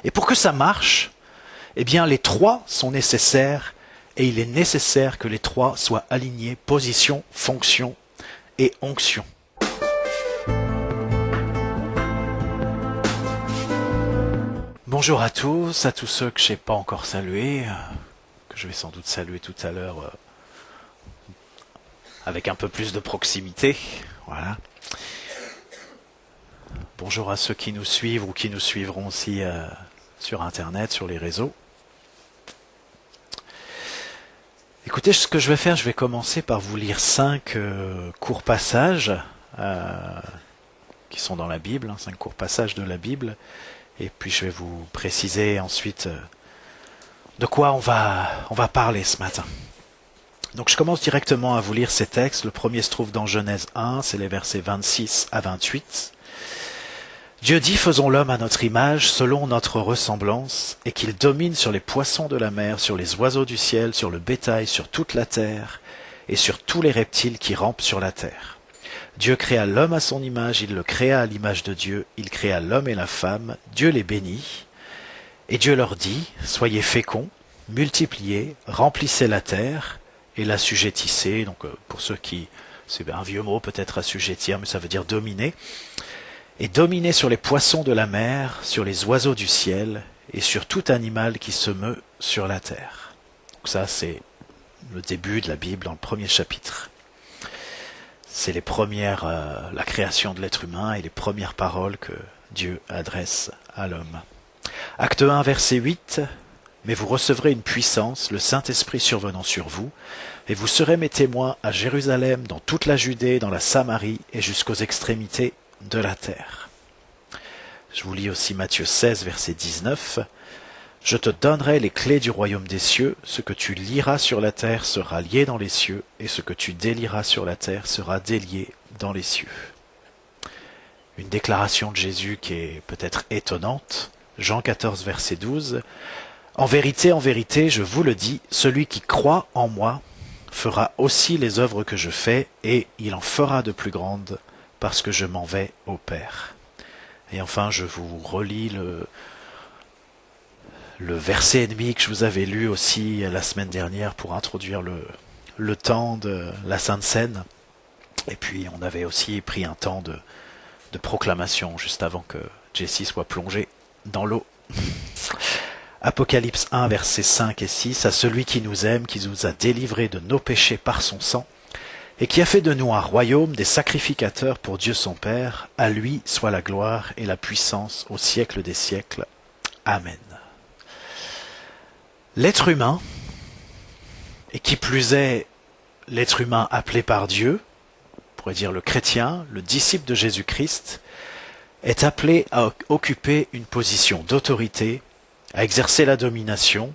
Et pour que ça marche, eh bien les trois sont nécessaires et il est nécessaire que les trois soient alignés, position, fonction et onction. Bonjour à tous ceux que je n'ai pas encore salués, que je vais sans doute saluer tout à l'heure avec un peu plus de proximité. Voilà. Bonjour à ceux qui nous suivent ou qui nous suivront aussi sur Internet, sur les réseaux. Écoutez, ce que je vais faire, je vais commencer par vous lire 5 courts passages qui sont dans la Bible, 5 courts passages de la Bible, et puis je vais vous préciser ensuite de quoi on va parler ce matin. Donc je commence directement à vous lire ces textes. Le premier se trouve dans Genèse 1, c'est les versets 26 à 28. Dieu dit, faisons l'homme à notre image, selon notre ressemblance, et qu'il domine sur les poissons de la mer, sur les oiseaux du ciel, sur le bétail, sur toute la terre, et sur tous les reptiles qui rampent sur la terre. Dieu créa l'homme à son image, il le créa à l'image de Dieu, il créa l'homme et la femme, Dieu les bénit, et Dieu leur dit, soyez féconds, multipliez, remplissez la terre, et l'assujettissez. Donc pour ceux qui, c'est un vieux mot peut-être assujettir, mais ça veut dire dominer. Et dominez sur les poissons de la mer, sur les oiseaux du ciel, et sur tout animal qui se meut sur la terre. Donc ça, c'est le début de la Bible dans le premier chapitre. C'est la création de l'être humain et les premières paroles que Dieu adresse à l'homme. Acte 1, verset 8. Mais vous recevrez une puissance, le Saint-Esprit survenant sur vous, et vous serez mes témoins à Jérusalem, dans toute la Judée, dans la Samarie et jusqu'aux extrémités de la terre. Je vous lis aussi Matthieu 16, verset 19. Je te donnerai les clés du royaume des cieux. Ce que tu lieras sur la terre sera lié dans les cieux, et ce que tu délieras sur la terre sera délié dans les cieux. Une déclaration de Jésus qui est peut-être étonnante. Jean 14, verset 12. En vérité, je vous le dis, celui qui croit en moi fera aussi les œuvres que je fais, et il en fera de plus grandes, parce que je m'en vais au Père. Et enfin, je vous relis le verset ennemi que je vous avais lu aussi la semaine dernière pour introduire le temps de la Sainte Seine. Et puis, on avait aussi pris un temps de proclamation juste avant que Jessie soit plongée dans l'eau. Apocalypse 1, versets 5 et 6, à celui qui nous aime, qui nous a délivrés de nos péchés par son sang, et qui a fait de nous un royaume des sacrificateurs pour Dieu son Père, à lui soit la gloire et la puissance au siècle des siècles. Amen. L'être humain, et qui plus est l'être humain appelé par Dieu, on pourrait dire le chrétien, le disciple de Jésus-Christ, est appelé à occuper une position d'autorité, à exercer la domination.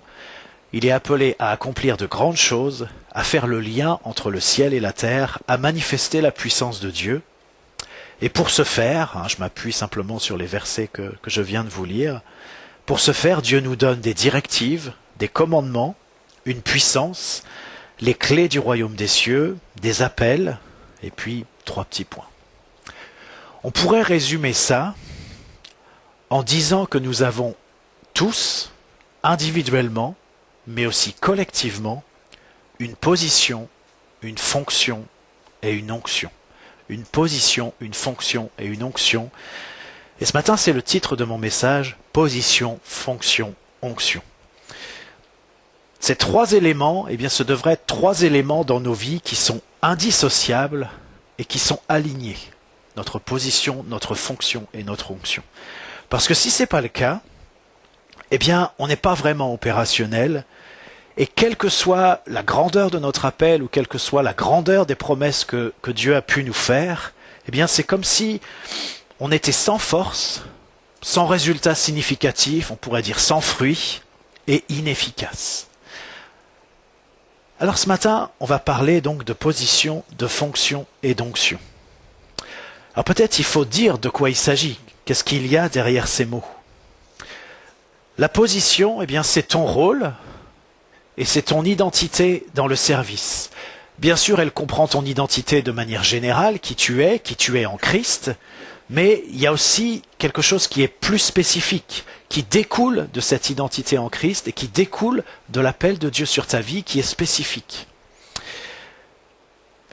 Il est appelé à accomplir de grandes choses, à faire le lien entre le ciel et la terre, à manifester la puissance de Dieu. Et pour ce faire, je m'appuie simplement sur les versets que je viens de vous lire, pour ce faire, Dieu nous donne des directives, des commandements, une puissance, les clés du royaume des cieux, des appels, et puis 3 petits points. On pourrait résumer ça en disant que nous avons tous, individuellement, mais aussi collectivement, une position, une fonction et une onction. Une position, une fonction et une onction. Et ce matin, c'est le titre de mon message, position, fonction, onction. Ces 3 éléments, eh bien, ce devraient être 3 éléments dans nos vies qui sont indissociables et qui sont alignés. Notre position, notre fonction et notre onction. Parce que si ce n'est pas le cas, eh bien, on n'est pas vraiment opérationnel, et quelle que soit la grandeur de notre appel, ou quelle que soit la grandeur des promesses que Dieu a pu nous faire, eh bien, c'est comme si on était sans force, sans résultat significatif, on pourrait dire sans fruit, et inefficace. Alors ce matin, on va parler donc de position, de fonction et d'onction. Alors peut-être il faut dire de quoi il s'agit, qu'est-ce qu'il y a derrière ces mots. La position, eh bien, c'est ton rôle et c'est ton identité dans le service. Bien sûr, elle comprend ton identité de manière générale, qui tu es en Christ, mais il y a aussi quelque chose qui est plus spécifique, qui découle de cette identité en Christ et qui découle de l'appel de Dieu sur ta vie qui est spécifique.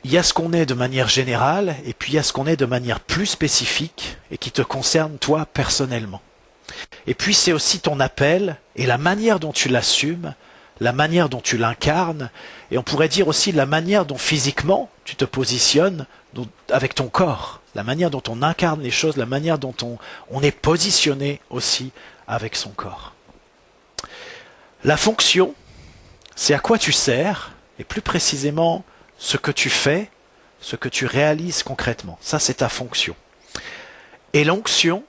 Il y a ce qu'on est de manière générale et puis il y a ce qu'on est de manière plus spécifique et qui te concerne toi personnellement. Et puis c'est aussi ton appel et la manière dont tu l'assumes, la manière dont tu l'incarnes, et on pourrait dire aussi la manière dont physiquement tu te positionnes avec ton corps, la manière dont on incarne les choses, la manière dont on est positionné aussi avec son corps. La fonction, c'est à quoi tu sers, et plus précisément ce que tu fais, ce que tu réalises concrètement. Ça, c'est ta fonction. Et l'onction,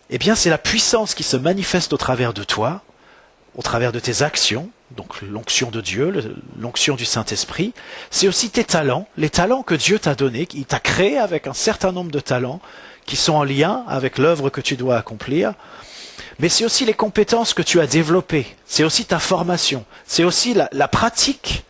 eh bien, c'est la puissance qui se manifeste au travers de toi, au travers de tes actions, donc l'onction de Dieu, l'onction du Saint-Esprit. C'est aussi tes talents, les talents que Dieu t'a donnés, il t'a créé avec un certain nombre de talents qui sont en lien avec l'œuvre que tu dois accomplir. Mais c'est aussi les compétences que tu as développées, c'est aussi ta formation, c'est aussi la pratique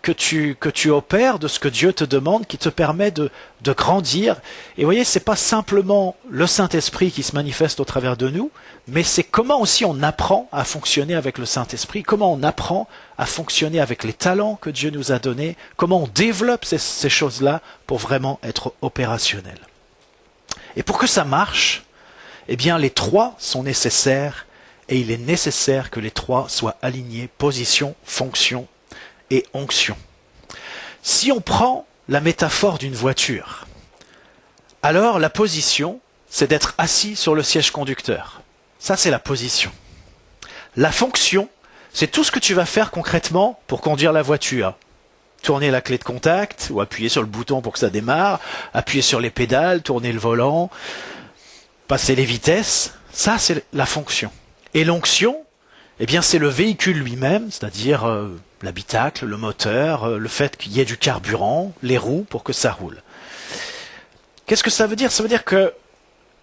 que tu opères de ce que Dieu te demande qui te permet de grandir. Et vous voyez, c'est pas simplement le Saint-Esprit qui se manifeste au travers de nous, mais c'est comment aussi on apprend à fonctionner avec le Saint-Esprit, comment on apprend à fonctionner avec les talents que Dieu nous a donnés, comment on développe ces choses-là pour vraiment être opérationnel. Et pour que ça marche, eh bien les trois sont nécessaires et il est nécessaire que les trois soient alignés, position, fonction et onction. Si on prend la métaphore d'une voiture, alors la position, c'est d'être assis sur le siège conducteur. Ça, c'est la position. La fonction, c'est tout ce que tu vas faire concrètement pour conduire la voiture. Tourner la clé de contact, ou appuyer sur le bouton pour que ça démarre, appuyer sur les pédales, tourner le volant, passer les vitesses. Ça, c'est la fonction. Et l'onction, eh bien, c'est le véhicule lui-même, c'est-à-dire l'habitacle, le moteur, le fait qu'il y ait du carburant, les roues pour que ça roule. Qu'est-ce que ça veut dire? Ça veut dire que,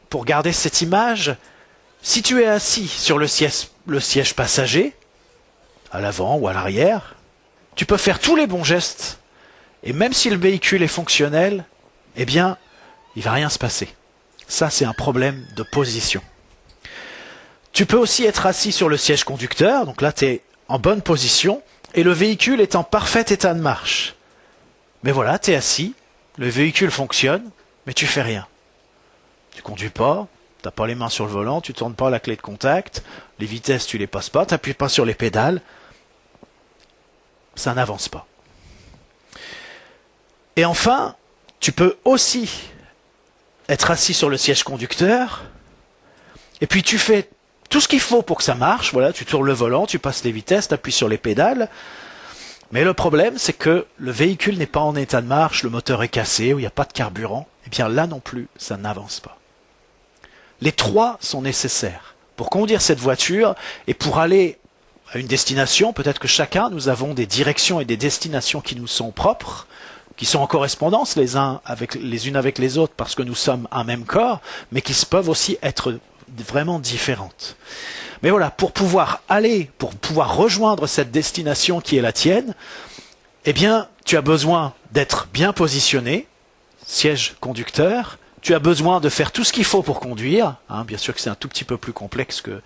pour garder cette image, si tu es assis sur le siège passager, à l'avant ou à l'arrière, tu peux faire tous les bons gestes, et même si le véhicule est fonctionnel, eh bien, il ne va rien se passer. Ça, c'est un problème de position. Tu peux aussi être assis sur le siège conducteur, donc là tu es en bonne position, et le véhicule est en parfait état de marche. Mais voilà, tu es assis, le véhicule fonctionne, mais tu fais rien. Tu conduis pas, tu n'as pas les mains sur le volant, tu ne tournes pas la clé de contact, les vitesses tu les passes pas, tu n'appuies pas sur les pédales, ça n'avance pas. Et enfin, tu peux aussi être assis sur le siège conducteur, et puis tu fais tout ce qu'il faut pour que ça marche, voilà, tu tournes le volant, tu passes les vitesses, tu appuies sur les pédales. Mais le problème, c'est que le véhicule n'est pas en état de marche, le moteur est cassé, ou il n'y a pas de carburant. Eh bien là non plus, ça n'avance pas. Les trois sont nécessaires pour conduire cette voiture et pour aller à une destination. Peut-être que chacun, nous avons des directions et des destinations qui nous sont propres, qui sont en correspondance les unes avec les autres parce que nous sommes un même corps, mais qui peuvent aussi être vraiment différentes. Mais voilà, pour pouvoir rejoindre cette destination qui est la tienne, eh bien, tu as besoin d'être bien positionné, siège conducteur, tu as besoin de faire tout ce qu'il faut pour conduire, bien sûr que c'est un tout petit peu plus complexe que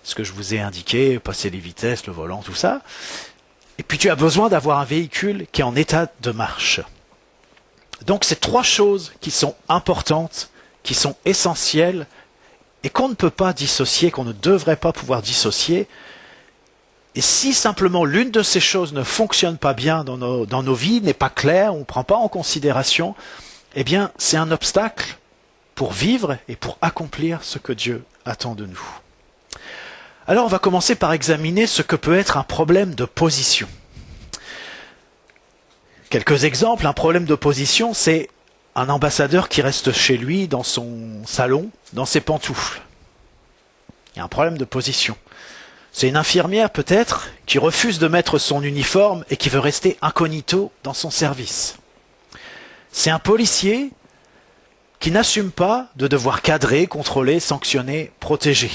ce que je vous ai indiqué, passer les vitesses, le volant, tout ça. Et puis tu as besoin d'avoir un véhicule qui est en état de marche. Donc c'est trois choses qui sont importantes, qui sont essentielles, et qu'on ne peut pas dissocier, qu'on ne devrait pas pouvoir dissocier. Et si simplement l'une de ces choses ne fonctionne pas bien dans nos vies, n'est pas claire, on ne prend pas en considération, eh bien c'est un obstacle pour vivre et pour accomplir ce que Dieu attend de nous. Alors on va commencer par examiner ce que peut être un problème de position. Quelques exemples, un problème de position, c'est un ambassadeur qui reste chez lui, dans son salon, dans ses pantoufles. Il y a un problème de position. C'est une infirmière peut-être qui refuse de mettre son uniforme et qui veut rester incognito dans son service. C'est un policier qui n'assume pas de devoir cadrer, contrôler, sanctionner, protéger.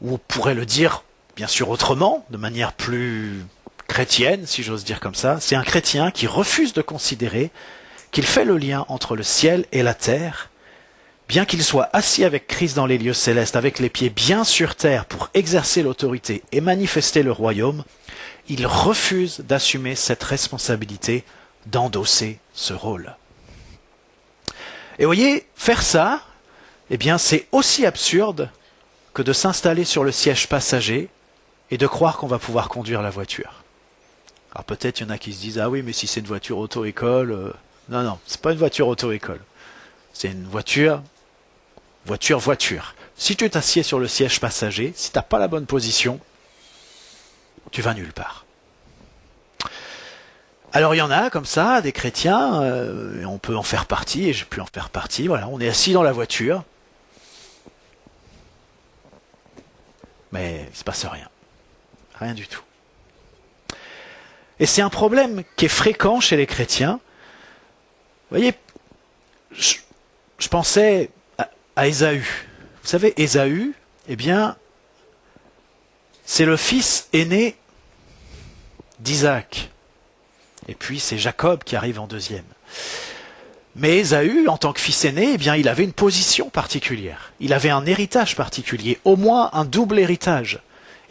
Ou on pourrait le dire, bien sûr autrement, de manière plus chrétienne, si j'ose dire comme ça, c'est un chrétien qui refuse de considérer qu'il fait le lien entre le ciel et la terre, bien qu'il soit assis avec Christ dans les lieux célestes, avec les pieds bien sur terre pour exercer l'autorité et manifester le royaume, il refuse d'assumer cette responsabilité, d'endosser ce rôle. Et voyez, faire ça, eh bien, c'est aussi absurde que de s'installer sur le siège passager et de croire qu'on va pouvoir conduire la voiture. Alors peut-être il y en a qui se disent « Ah oui, mais si c'est une voiture auto-école... Non, non, c'est pas une voiture auto-école. C'est une voiture... Si tu t'assieds sur le siège passager, si tu n'as pas la bonne position, tu vas nulle part. Alors il y en a comme ça, des chrétiens, et on peut en faire partie, et j'ai pu en faire partie, voilà, on est assis dans la voiture, mais il ne se passe rien. Rien du tout. Et c'est un problème qui est fréquent chez les chrétiens. Vous voyez, je pensais à Ésaü. Vous savez, Ésaü, eh bien, c'est le fils aîné d'Isaac. Et puis c'est Jacob qui arrive en deuxième. Mais Ésaü, en tant que fils aîné, eh bien, il avait une position particulière. Il avait un héritage particulier, au moins un double héritage.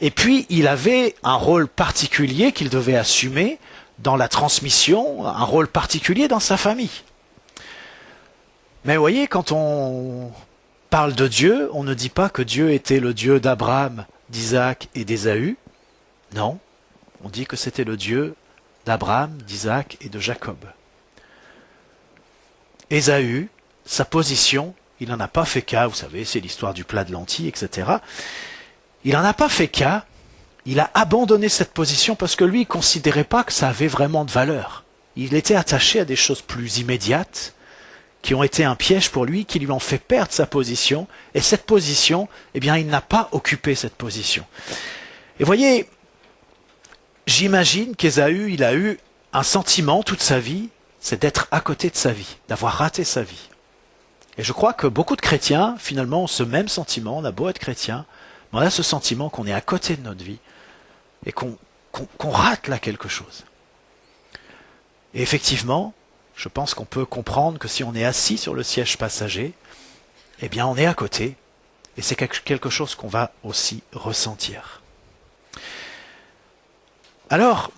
Et puis, il avait un rôle particulier qu'il devait assumer dans la transmission, un rôle particulier dans sa famille. Mais vous voyez, quand on parle de Dieu, on ne dit pas que Dieu était le Dieu d'Abraham, d'Isaac et d'Ésaü. Non, on dit que c'était le Dieu d'Abraham, d'Isaac et de Jacob. Ésaü, sa position, il n'en a pas fait cas, vous savez, c'est l'histoire du plat de lentilles, etc. Il n'en a pas fait cas, il a abandonné cette position parce que lui, il ne considérait pas que ça avait vraiment de valeur. Il était attaché à des choses plus immédiates, qui ont été un piège pour lui, qui lui ont fait perdre sa position, et cette position, eh bien, il n'a pas occupé cette position. Et voyez, j'imagine qu'Ésaü, il a eu un sentiment toute sa vie, c'est d'être à côté de sa vie, d'avoir raté sa vie. Et je crois que beaucoup de chrétiens, finalement, ont ce même sentiment, on a beau être chrétien, mais on a ce sentiment qu'on est à côté de notre vie, et qu'on rate là quelque chose. Et effectivement, je pense qu'on peut comprendre que si on est assis sur le siège passager, eh bien on est à côté, et c'est quelque chose qu'on va aussi ressentir. Alors,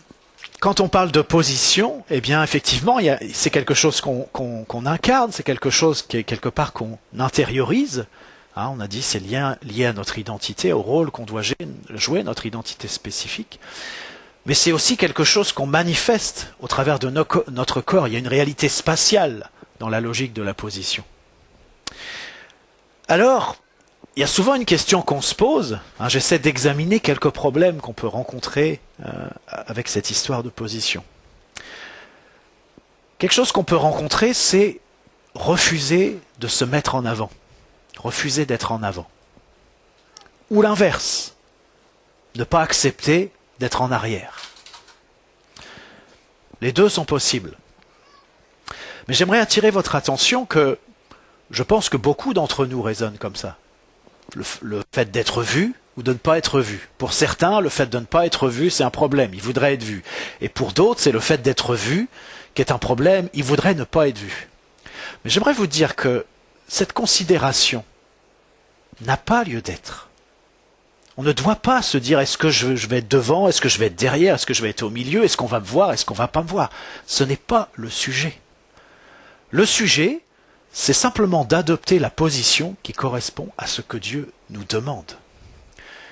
quand on parle de position, eh bien effectivement, c'est quelque chose qu'on incarne, c'est quelque chose qui est quelque part qu'on intériorise. Hein, on a dit c'est lié à notre identité, au rôle qu'on doit jouer, notre identité spécifique. Mais c'est aussi quelque chose qu'on manifeste au travers de notre corps. Il y a une réalité spatiale dans la logique de la position. Alors, il y a souvent une question qu'on se pose. Hein, j'essaie d'examiner quelques problèmes qu'on peut rencontrer avec cette histoire de position. Quelque chose qu'on peut rencontrer, c'est refuser de se mettre en avant. Refuser d'être en avant. Ou l'inverse. Ne pas accepter d'être en arrière. Les deux sont possibles. Mais j'aimerais attirer votre attention que je pense que beaucoup d'entre nous raisonnent comme ça. Le fait d'être vu ou de ne pas être vu. Pour certains, le fait de ne pas être vu, c'est un problème. Ils voudraient être vus. Et pour d'autres, c'est le fait d'être vu qui est un problème. Ils voudraient ne pas être vus. Mais j'aimerais vous dire que cette considération n'a pas lieu d'être. On ne doit pas se dire est-ce que je vais être devant, est-ce que je vais être derrière, est-ce que je vais être au milieu, est-ce qu'on va me voir, est-ce qu'on va pas me voir. Ce n'est pas le sujet. Le sujet, c'est simplement d'adopter la position qui correspond à ce que Dieu nous demande.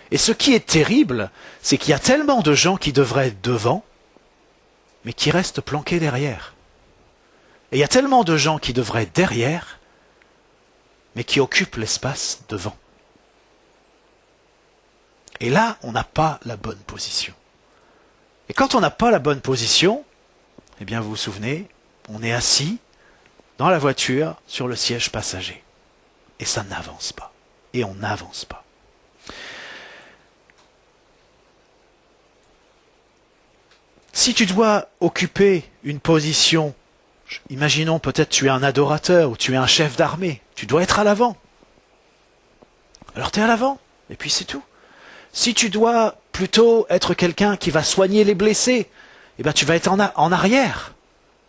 Et ce qui est terrible, c'est qu'il y a tellement de gens qui devraient être devant, mais qui restent planqués derrière. Et il y a tellement de gens qui devraient être derrière, mais qui occupent l'espace devant. Et là, on n'a pas la bonne position. Et quand on n'a pas la bonne position, eh bien vous vous souvenez, on est assis dans la voiture sur le siège passager. Et ça n'avance pas. Et on n'avance pas. Si tu dois occuper une position, imaginons peut-être tu es un adorateur ou tu es un chef d'armée, tu dois être à l'avant. Alors tu es à l'avant, et puis c'est tout. Si tu dois plutôt être quelqu'un qui va soigner les blessés, eh ben tu vas être en arrière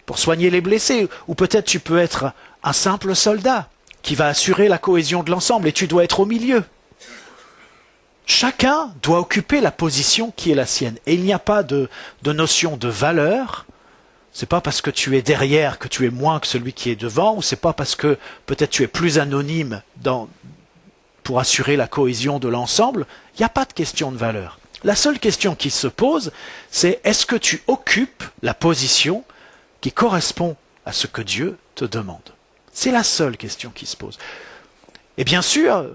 pour soigner les blessés. Ou peut-être tu peux être un simple soldat. qui va assurer la cohésion de l'ensemble, et tu dois être au milieu. Chacun doit occuper la position qui est la sienne. Et il n'y a pas de notion de valeur. C'est pas parce que tu es derrière que tu es moins que celui qui est devant, ou c'est pas parce que peut-être tu es plus anonyme pour assurer la cohésion de l'ensemble. Il n'y a pas de question de valeur. La seule question qui se pose, c'est est-ce que tu occupes la position qui correspond à ce que Dieu te demande? C'est la seule question qui se pose. Et bien sûr,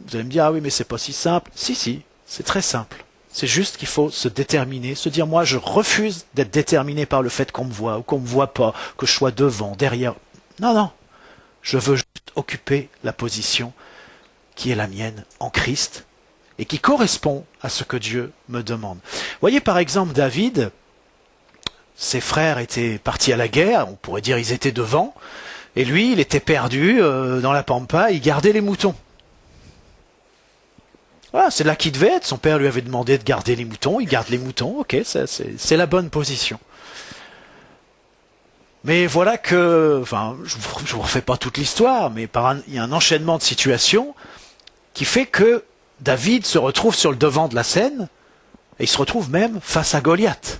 vous allez me dire, ah oui, mais c'est pas si simple. Si, c'est très simple. C'est juste qu'il faut se déterminer, se dire, moi, je refuse d'être déterminé par le fait qu'on me voit ou qu'on me voit pas, que je sois devant, derrière. Non. Je veux juste occuper la position qui est la mienne en Christ et qui correspond à ce que Dieu me demande. Voyez par exemple David, ses frères étaient partis à la guerre, on pourrait dire ils étaient devant, et lui il était perdu dans la pampa, il gardait les moutons. Voilà, c'est là qu'il devait être, son père lui avait demandé de garder les moutons, il garde les moutons, ok, c'est la bonne position. Mais voilà que, enfin, je vous refais pas toute l'histoire, mais il y a un enchaînement de situations qui fait que David se retrouve sur le devant de la scène, et il se retrouve même face à Goliath.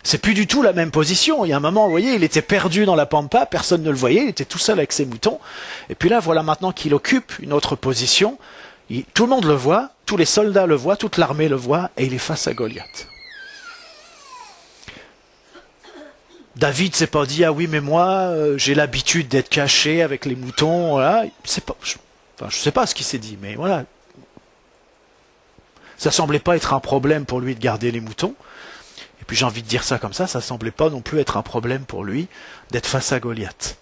C'est plus du tout la même position. Il y a un moment, vous voyez, il était perdu dans la pampa, personne ne le voyait, il était tout seul avec ses moutons. Et puis là, voilà maintenant qu'il occupe une autre position. Tout le monde le voit, tous les soldats le voient, toute l'armée le voit, et il est face à Goliath. David s'est pas dit, ah oui, mais moi, j'ai l'habitude d'être caché avec les moutons, voilà. Je sais pas ce qu'il s'est dit, mais voilà. Ça semblait pas être un problème pour lui de garder les moutons. Et puis j'ai envie de dire ça comme ça semblait pas non plus être un problème pour lui d'être face à Goliath.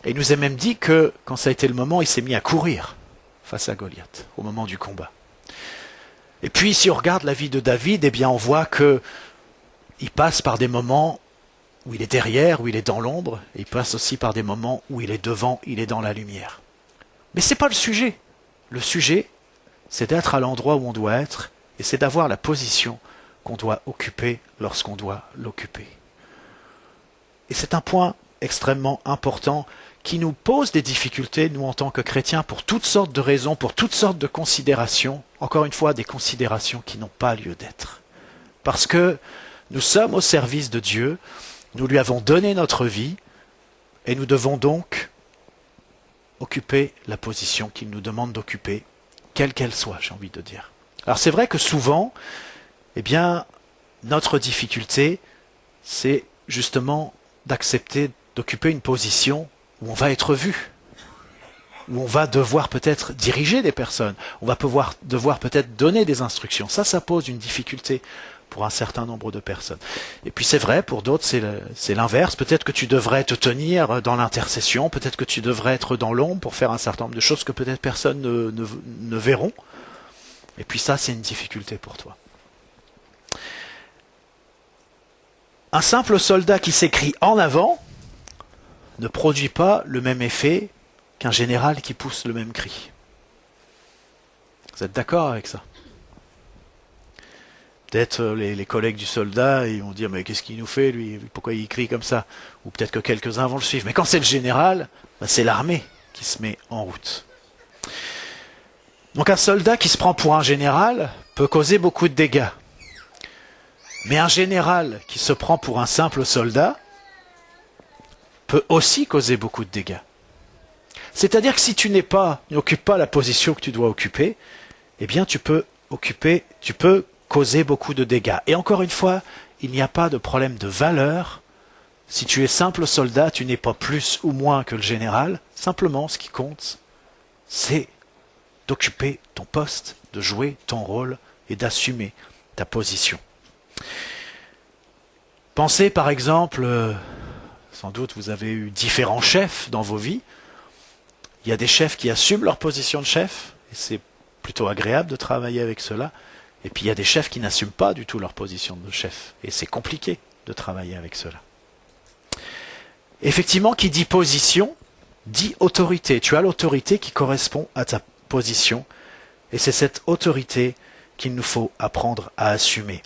Et il nous a même dit que, quand ça a été le moment, il s'est mis à courir face à Goliath, au moment du combat. Et puis, si on regarde la vie de David, eh bien, on voit que il passe par des moments où il est derrière, où il est dans l'ombre, et il passe aussi par des moments où il est devant, il est dans la lumière. Mais c'est pas le sujet. Le sujet, c'est d'être à l'endroit où on doit être, et c'est d'avoir la position qu'on doit occuper lorsqu'on doit l'occuper. Et c'est un point extrêmement important qui nous pose des difficultés, nous en tant que chrétiens, pour toutes sortes de raisons, pour toutes sortes de considérations, encore une fois des considérations qui n'ont pas lieu d'être. Parce que nous sommes au service de Dieu, nous lui avons donné notre vie, et nous devons donc occuper la position qu'il nous demande d'occuper, quelle qu'elle soit, j'ai envie de dire. Alors c'est vrai que souvent, eh bien, notre difficulté, c'est justement d'accepter d'occuper une position où on va être vu, où on va devoir peut-être diriger des personnes, on va devoir peut-être donner des instructions. Ça pose une difficulté pour un certain nombre de personnes. Et puis c'est vrai, pour d'autres, c'est l'inverse. Peut-être que tu devrais te tenir dans l'intercession, peut-être que tu devrais être dans l'ombre pour faire un certain nombre de choses que peut-être personne ne verront. Et puis ça, c'est une difficulté pour toi. Un simple soldat qui s'écrie en avant ne produit pas le même effet qu'un général qui pousse le même cri. Vous êtes d'accord avec ça? Peut-être les collègues du soldat, ils vont dire, mais qu'est-ce qu'il nous fait, lui? Pourquoi il crie comme ça? Ou peut-être que quelques-uns vont le suivre. Mais quand c'est le général, c'est l'armée qui se met en route. Donc un soldat qui se prend pour un général peut causer beaucoup de dégâts. Mais un général qui se prend pour un simple soldat peut aussi causer beaucoup de dégâts. C'est-à-dire que si tu n'occupes pas la position que tu dois occuper, eh bien tu peux causer beaucoup de dégâts. Et encore une fois, il n'y a pas de problème de valeur. Si tu es simple soldat, tu n'es pas plus ou moins que le général. Simplement, ce qui compte, c'est d'occuper ton poste, de jouer ton rôle et d'assumer ta position. Pensez par exemple, sans doute vous avez eu différents chefs dans vos vies. Il y a des chefs qui assument leur position de chef, et c'est plutôt agréable de travailler avec cela. Et puis il y a des chefs qui n'assument pas du tout leur position de chef, et c'est compliqué de travailler avec cela. Effectivement, qui dit position, dit autorité. Tu as l'autorité qui correspond à ta position, et c'est cette autorité qu'il nous faut apprendre à assumer.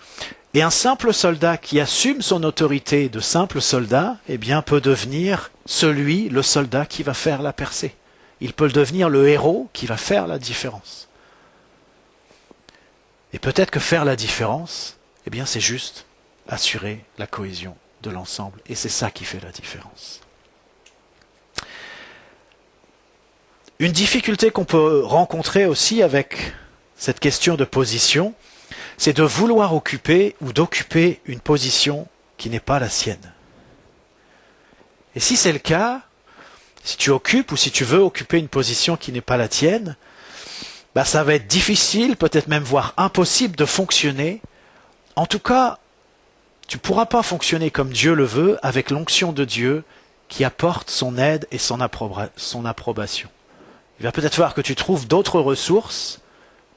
Et un simple soldat qui assume son autorité de simple soldat, eh bien, peut devenir le soldat qui va faire la percée. Il peut devenir le héros qui va faire la différence. Et peut-être que faire la différence, eh bien, c'est juste assurer la cohésion de l'ensemble. Et c'est ça qui fait la différence. Une difficulté qu'on peut rencontrer aussi avec cette question de position, c'est de vouloir occuper ou d'occuper une position qui n'est pas la sienne. Et si c'est le cas, si tu occupes ou si tu veux occuper une position qui n'est pas la tienne, bah ça va être difficile, peut-être même voire impossible de fonctionner. En tout cas, tu ne pourras pas fonctionner comme Dieu le veut avec l'onction de Dieu qui apporte son aide et son approbation. Il va peut-être falloir que tu trouves d'autres ressources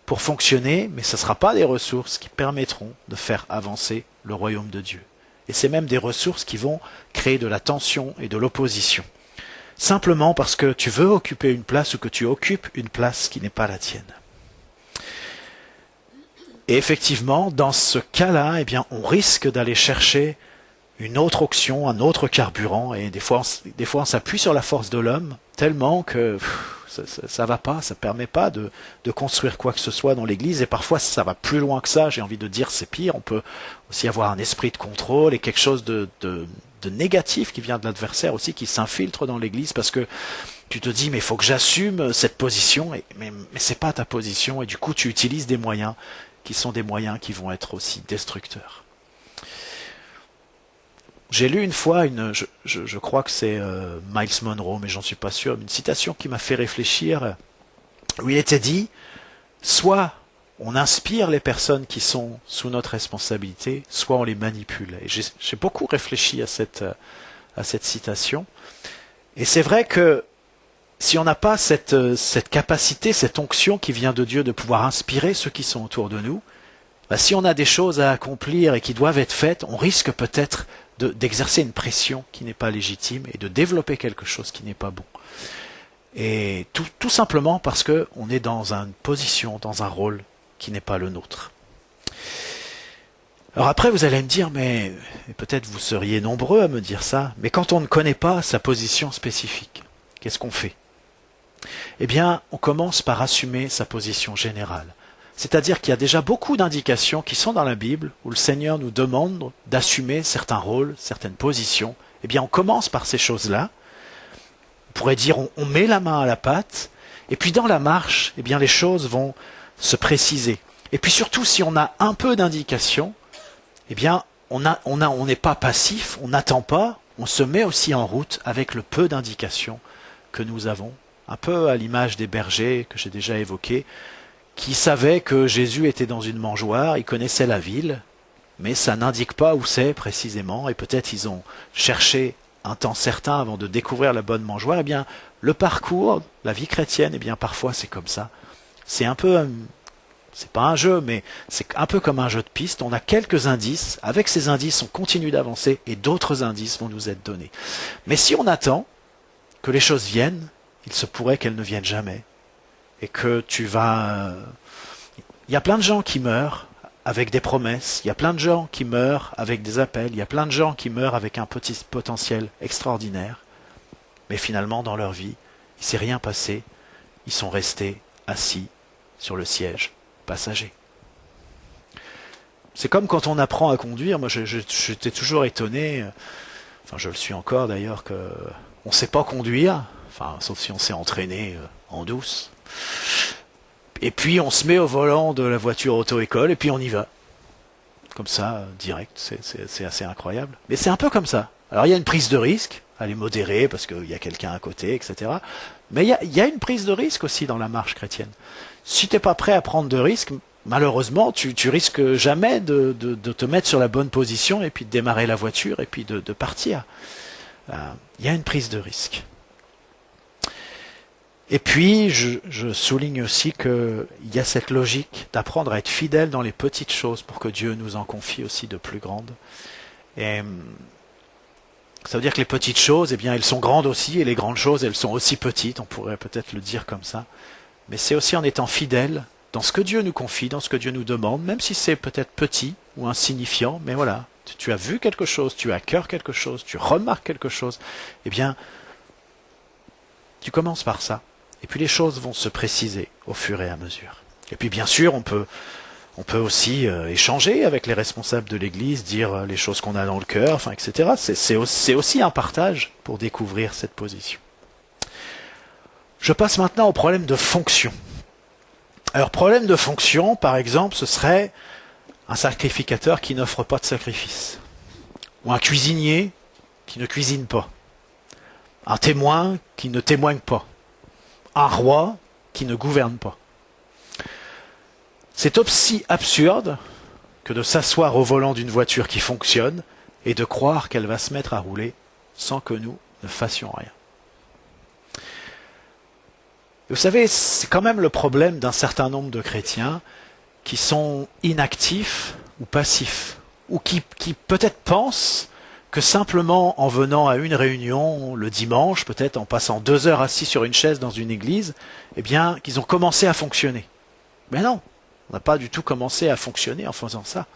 pour fonctionner, mais ce ne sera pas des ressources qui permettront de faire avancer le royaume de Dieu. Et c'est même des ressources qui vont créer de la tension et de l'opposition. Simplement parce que tu veux occuper une place ou que tu occupes une place qui n'est pas la tienne. Et effectivement, dans ce cas-là, eh bien, on risque d'aller chercher une autre onction, un autre carburant, et des fois on s'appuie sur la force de l'homme tellement que ça va pas, ça permet pas de construire quoi que ce soit dans l'Église, et parfois ça va plus loin que ça, j'ai envie de dire c'est pire, on peut aussi avoir un esprit de contrôle et quelque chose de négatif qui vient de l'adversaire aussi, qui s'infiltre dans l'Église, parce que tu te dis mais il faut que j'assume cette position, mais c'est pas ta position, et du coup tu utilises des moyens qui sont des moyens qui vont être aussi destructeurs. J'ai lu une fois, je crois que c'est Miles Monroe, mais j'en suis pas sûr, une citation qui m'a fait réfléchir, où il était dit, soit on inspire les personnes qui sont sous notre responsabilité, soit on les manipule. Et j'ai beaucoup réfléchi à cette citation. Et c'est vrai que si on n'a pas cette capacité, cette onction qui vient de Dieu de pouvoir inspirer ceux qui sont autour de nous, bah, si on a des choses à accomplir et qui doivent être faites, on risque peut-être d'exercer une pression qui n'est pas légitime et de développer quelque chose qui n'est pas bon. Et tout simplement parce qu'on est dans une position, dans un rôle qui n'est pas le nôtre. Alors après, vous allez me dire, mais peut-être vous seriez nombreux à me dire ça, mais quand on ne connaît pas sa position spécifique, qu'est-ce qu'on fait? Eh bien, on commence par assumer sa position générale. C'est-à-dire qu'il y a déjà beaucoup d'indications qui sont dans la Bible où le Seigneur nous demande d'assumer certains rôles, certaines positions. Eh bien, on commence par ces choses-là. On pourrait dire, on met la main à la pâte, et puis dans la marche, eh bien, les choses vont se préciser. Et puis surtout, si on a un peu d'indications, eh bien, on n'est pas passif, on n'attend pas, on se met aussi en route avec le peu d'indications que nous avons. Un peu à l'image des bergers que j'ai déjà évoqués, qui savaient que Jésus était dans une mangeoire, ils connaissaient la ville, mais ça n'indique pas où c'est précisément, et peut-être ils ont cherché un temps certain avant de découvrir la bonne mangeoire. Eh bien, le parcours, la vie chrétienne, eh bien, parfois c'est comme ça. C'est un peu, c'est pas un jeu, mais c'est un peu comme un jeu de piste. On a quelques indices, avec ces indices, on continue d'avancer, et d'autres indices vont nous être donnés. Mais si on attend que les choses viennent, il se pourrait qu'elles ne viennent jamais. Et que tu vas... Il y a plein de gens qui meurent avec des promesses, il y a plein de gens qui meurent avec des appels, il y a plein de gens qui meurent avec un petit potentiel extraordinaire, mais finalement dans leur vie, il ne s'est rien passé, ils sont restés assis sur le siège passager. C'est comme quand on apprend à conduire, moi j'étais toujours étonné, enfin je le suis encore d'ailleurs, qu'on ne sait pas conduire, enfin sauf si on s'est entraîné en douce. Et puis on se met au volant de la voiture auto-école et puis on y va. Comme ça, direct, c'est assez incroyable. Mais c'est un peu comme ça. Alors il y a une prise de risque, elle est modérée parce qu'il y a quelqu'un à côté, etc. Mais il y a une prise de risque aussi dans la marche chrétienne. Si tu n'es pas prêt à prendre de risques, malheureusement, tu risques jamais de te mettre sur la bonne position et puis de démarrer la voiture et puis de partir. Il y a une prise de risque. Et puis, je souligne aussi qu'il y a cette logique d'apprendre à être fidèle dans les petites choses pour que Dieu nous en confie aussi de plus grandes. Et ça veut dire que les petites choses, eh bien, elles sont grandes aussi, et les grandes choses, elles sont aussi petites, on pourrait peut-être le dire comme ça. Mais c'est aussi en étant fidèle dans ce que Dieu nous confie, dans ce que Dieu nous demande, même si c'est peut-être petit ou insignifiant, mais voilà, tu as vu quelque chose, tu as à cœur quelque chose, tu remarques quelque chose, eh bien, tu commences par ça. Et puis les choses vont se préciser au fur et à mesure. Et puis bien sûr, on peut aussi échanger avec les responsables de l'Église, dire les choses qu'on a dans le cœur, enfin, etc. C'est aussi un partage pour découvrir cette position. Je passe maintenant au problème de fonction. Alors, problème de fonction, par exemple, ce serait un sacrificateur qui n'offre pas de sacrifice, ou un cuisinier qui ne cuisine pas, un témoin qui ne témoigne pas, un roi qui ne gouverne pas. C'est aussi absurde que de s'asseoir au volant d'une voiture qui fonctionne et de croire qu'elle va se mettre à rouler sans que nous ne fassions rien. Vous savez, c'est quand même le problème d'un certain nombre de chrétiens qui sont inactifs ou passifs, ou qui peut-être pensent que simplement en venant à une réunion le dimanche, peut-être en passant 2 heures assis sur une chaise dans une église, eh bien, qu'ils ont commencé à fonctionner. Mais non, on n'a pas du tout commencé à fonctionner en faisant ça.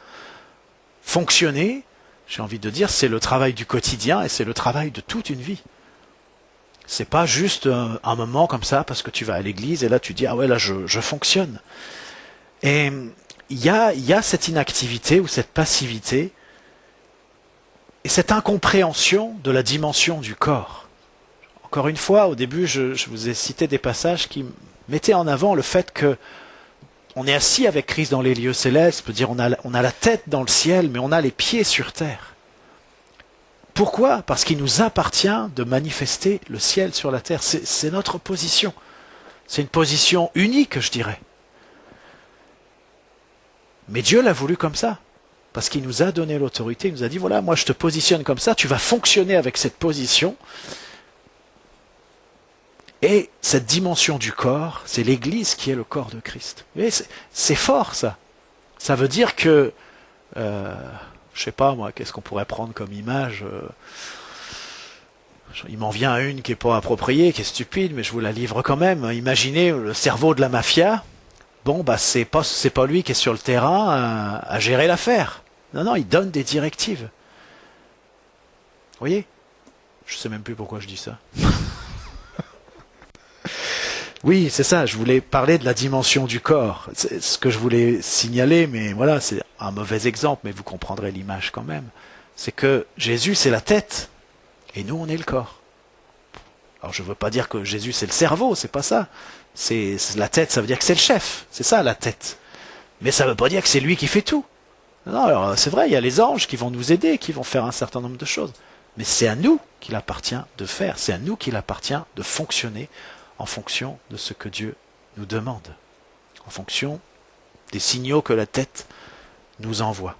Fonctionner, j'ai envie de dire, c'est le travail du quotidien et c'est le travail de toute une vie. C'est pas juste un moment comme ça parce que tu vas à l'église et là tu dis ah ouais là je fonctionne. Et il y a cette inactivité ou cette passivité et cette incompréhension de la dimension du corps. Encore une fois, au début je vous ai cité des passages qui mettaient en avant le fait que on est assis avec Christ dans les lieux célestes, on peut dire on a la tête dans le ciel mais on a les pieds sur terre. Pourquoi ? Parce qu'il nous appartient de manifester le ciel sur la terre. C'est notre position. C'est une position unique, je dirais. Mais Dieu l'a voulu comme ça. Parce qu'il nous a donné l'autorité. Il nous a dit, voilà, moi je te positionne comme ça, tu vas fonctionner avec cette position. Et cette dimension du corps, c'est l'Église qui est le corps de Christ. Vous voyez, c'est fort ça. Ça veut dire que... je sais pas moi, qu'est-ce qu'on pourrait prendre comme image il m'en vient une qui est pas appropriée, qui est stupide, mais je vous la livre quand même. Imaginez le cerveau de la mafia. Bon, bah c'est pas lui qui est sur le terrain à gérer l'affaire. Non, il donne des directives. Vous voyez ? Je sais même plus pourquoi je dis ça. Oui, c'est ça, je voulais parler de la dimension du corps. C'est ce que je voulais signaler, mais voilà, c'est un mauvais exemple, mais vous comprendrez l'image quand même. C'est que Jésus, c'est la tête, et nous, on est le corps. Alors, je ne veux pas dire que Jésus, c'est le cerveau, c'est pas ça. C'est la tête, ça veut dire que c'est le chef, c'est ça, la tête. Mais ça ne veut pas dire que c'est lui qui fait tout. Non, alors, c'est vrai, il y a les anges qui vont nous aider, qui vont faire un certain nombre de choses. Mais c'est à nous qu'il appartient de faire, c'est à nous qu'il appartient de fonctionner en fonction de ce que Dieu nous demande, en fonction des signaux que la tête nous envoie.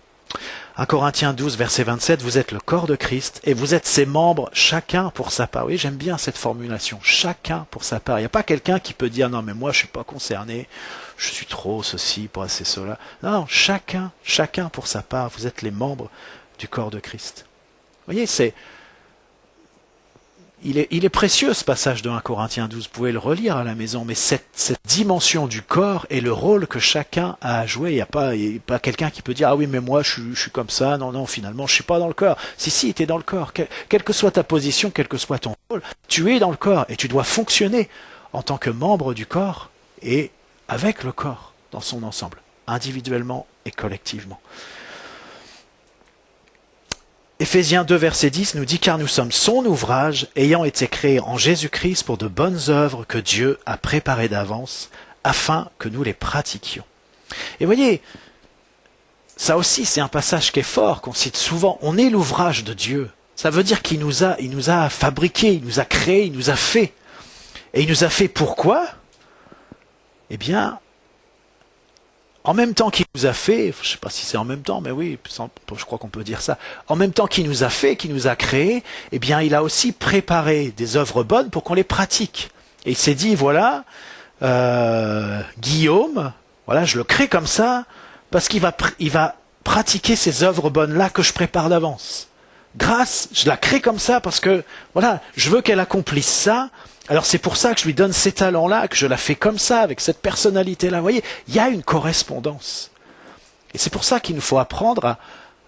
1 Corinthiens 12, verset 27, vous êtes le corps de Christ et vous êtes ses membres, chacun pour sa part. Oui, j'aime bien cette formulation, chacun pour sa part. Il n'y a pas quelqu'un qui peut dire, non mais moi je ne suis pas concerné, je suis trop ceci, pas assez cela. Non, chacun pour sa part, vous êtes les membres du corps de Christ. Vous voyez, il est précieux ce passage de 1 Corinthiens 12, vous pouvez le relire à la maison, mais cette dimension du corps et le rôle que chacun a à jouer, il n'y a pas quelqu'un qui peut dire « Ah oui, mais moi je suis comme ça, non, finalement je ne suis pas dans le corps. » Si, tu es dans le corps. Quelle que soit ta position, quel que soit ton rôle, tu es dans le corps et tu dois fonctionner en tant que membre du corps et avec le corps dans son ensemble, individuellement et collectivement. Éphésiens 2, verset 10 nous dit « Car nous sommes son ouvrage, ayant été créés en Jésus-Christ pour de bonnes œuvres que Dieu a préparées d'avance, afin que nous les pratiquions. » Et voyez, ça aussi c'est un passage qui est fort, qu'on cite souvent. On est l'ouvrage de Dieu. Ça veut dire qu'il nous a fabriqués, il nous a créés, il nous a fait. Et il nous a fait pourquoi ? Eh bien, en même temps qu'il nous a fait, je ne sais pas si c'est en même temps, mais oui, je crois qu'on peut dire ça. En même temps qu'il nous a fait, qu'il nous a créé, eh bien, il a aussi préparé des œuvres bonnes pour qu'on les pratique. Et il s'est dit, voilà, Guillaume, voilà, je le crée comme ça, parce qu'il va pratiquer ces œuvres bonnes-là que je prépare d'avance. Grâce, je la crée comme ça parce que, voilà, je veux qu'elle accomplisse ça, Alors c'est pour ça que je lui donne ces talents-là, que je la fais comme ça, avec cette personnalité-là. Vous voyez, il y a une correspondance. Et c'est pour ça qu'il nous faut apprendre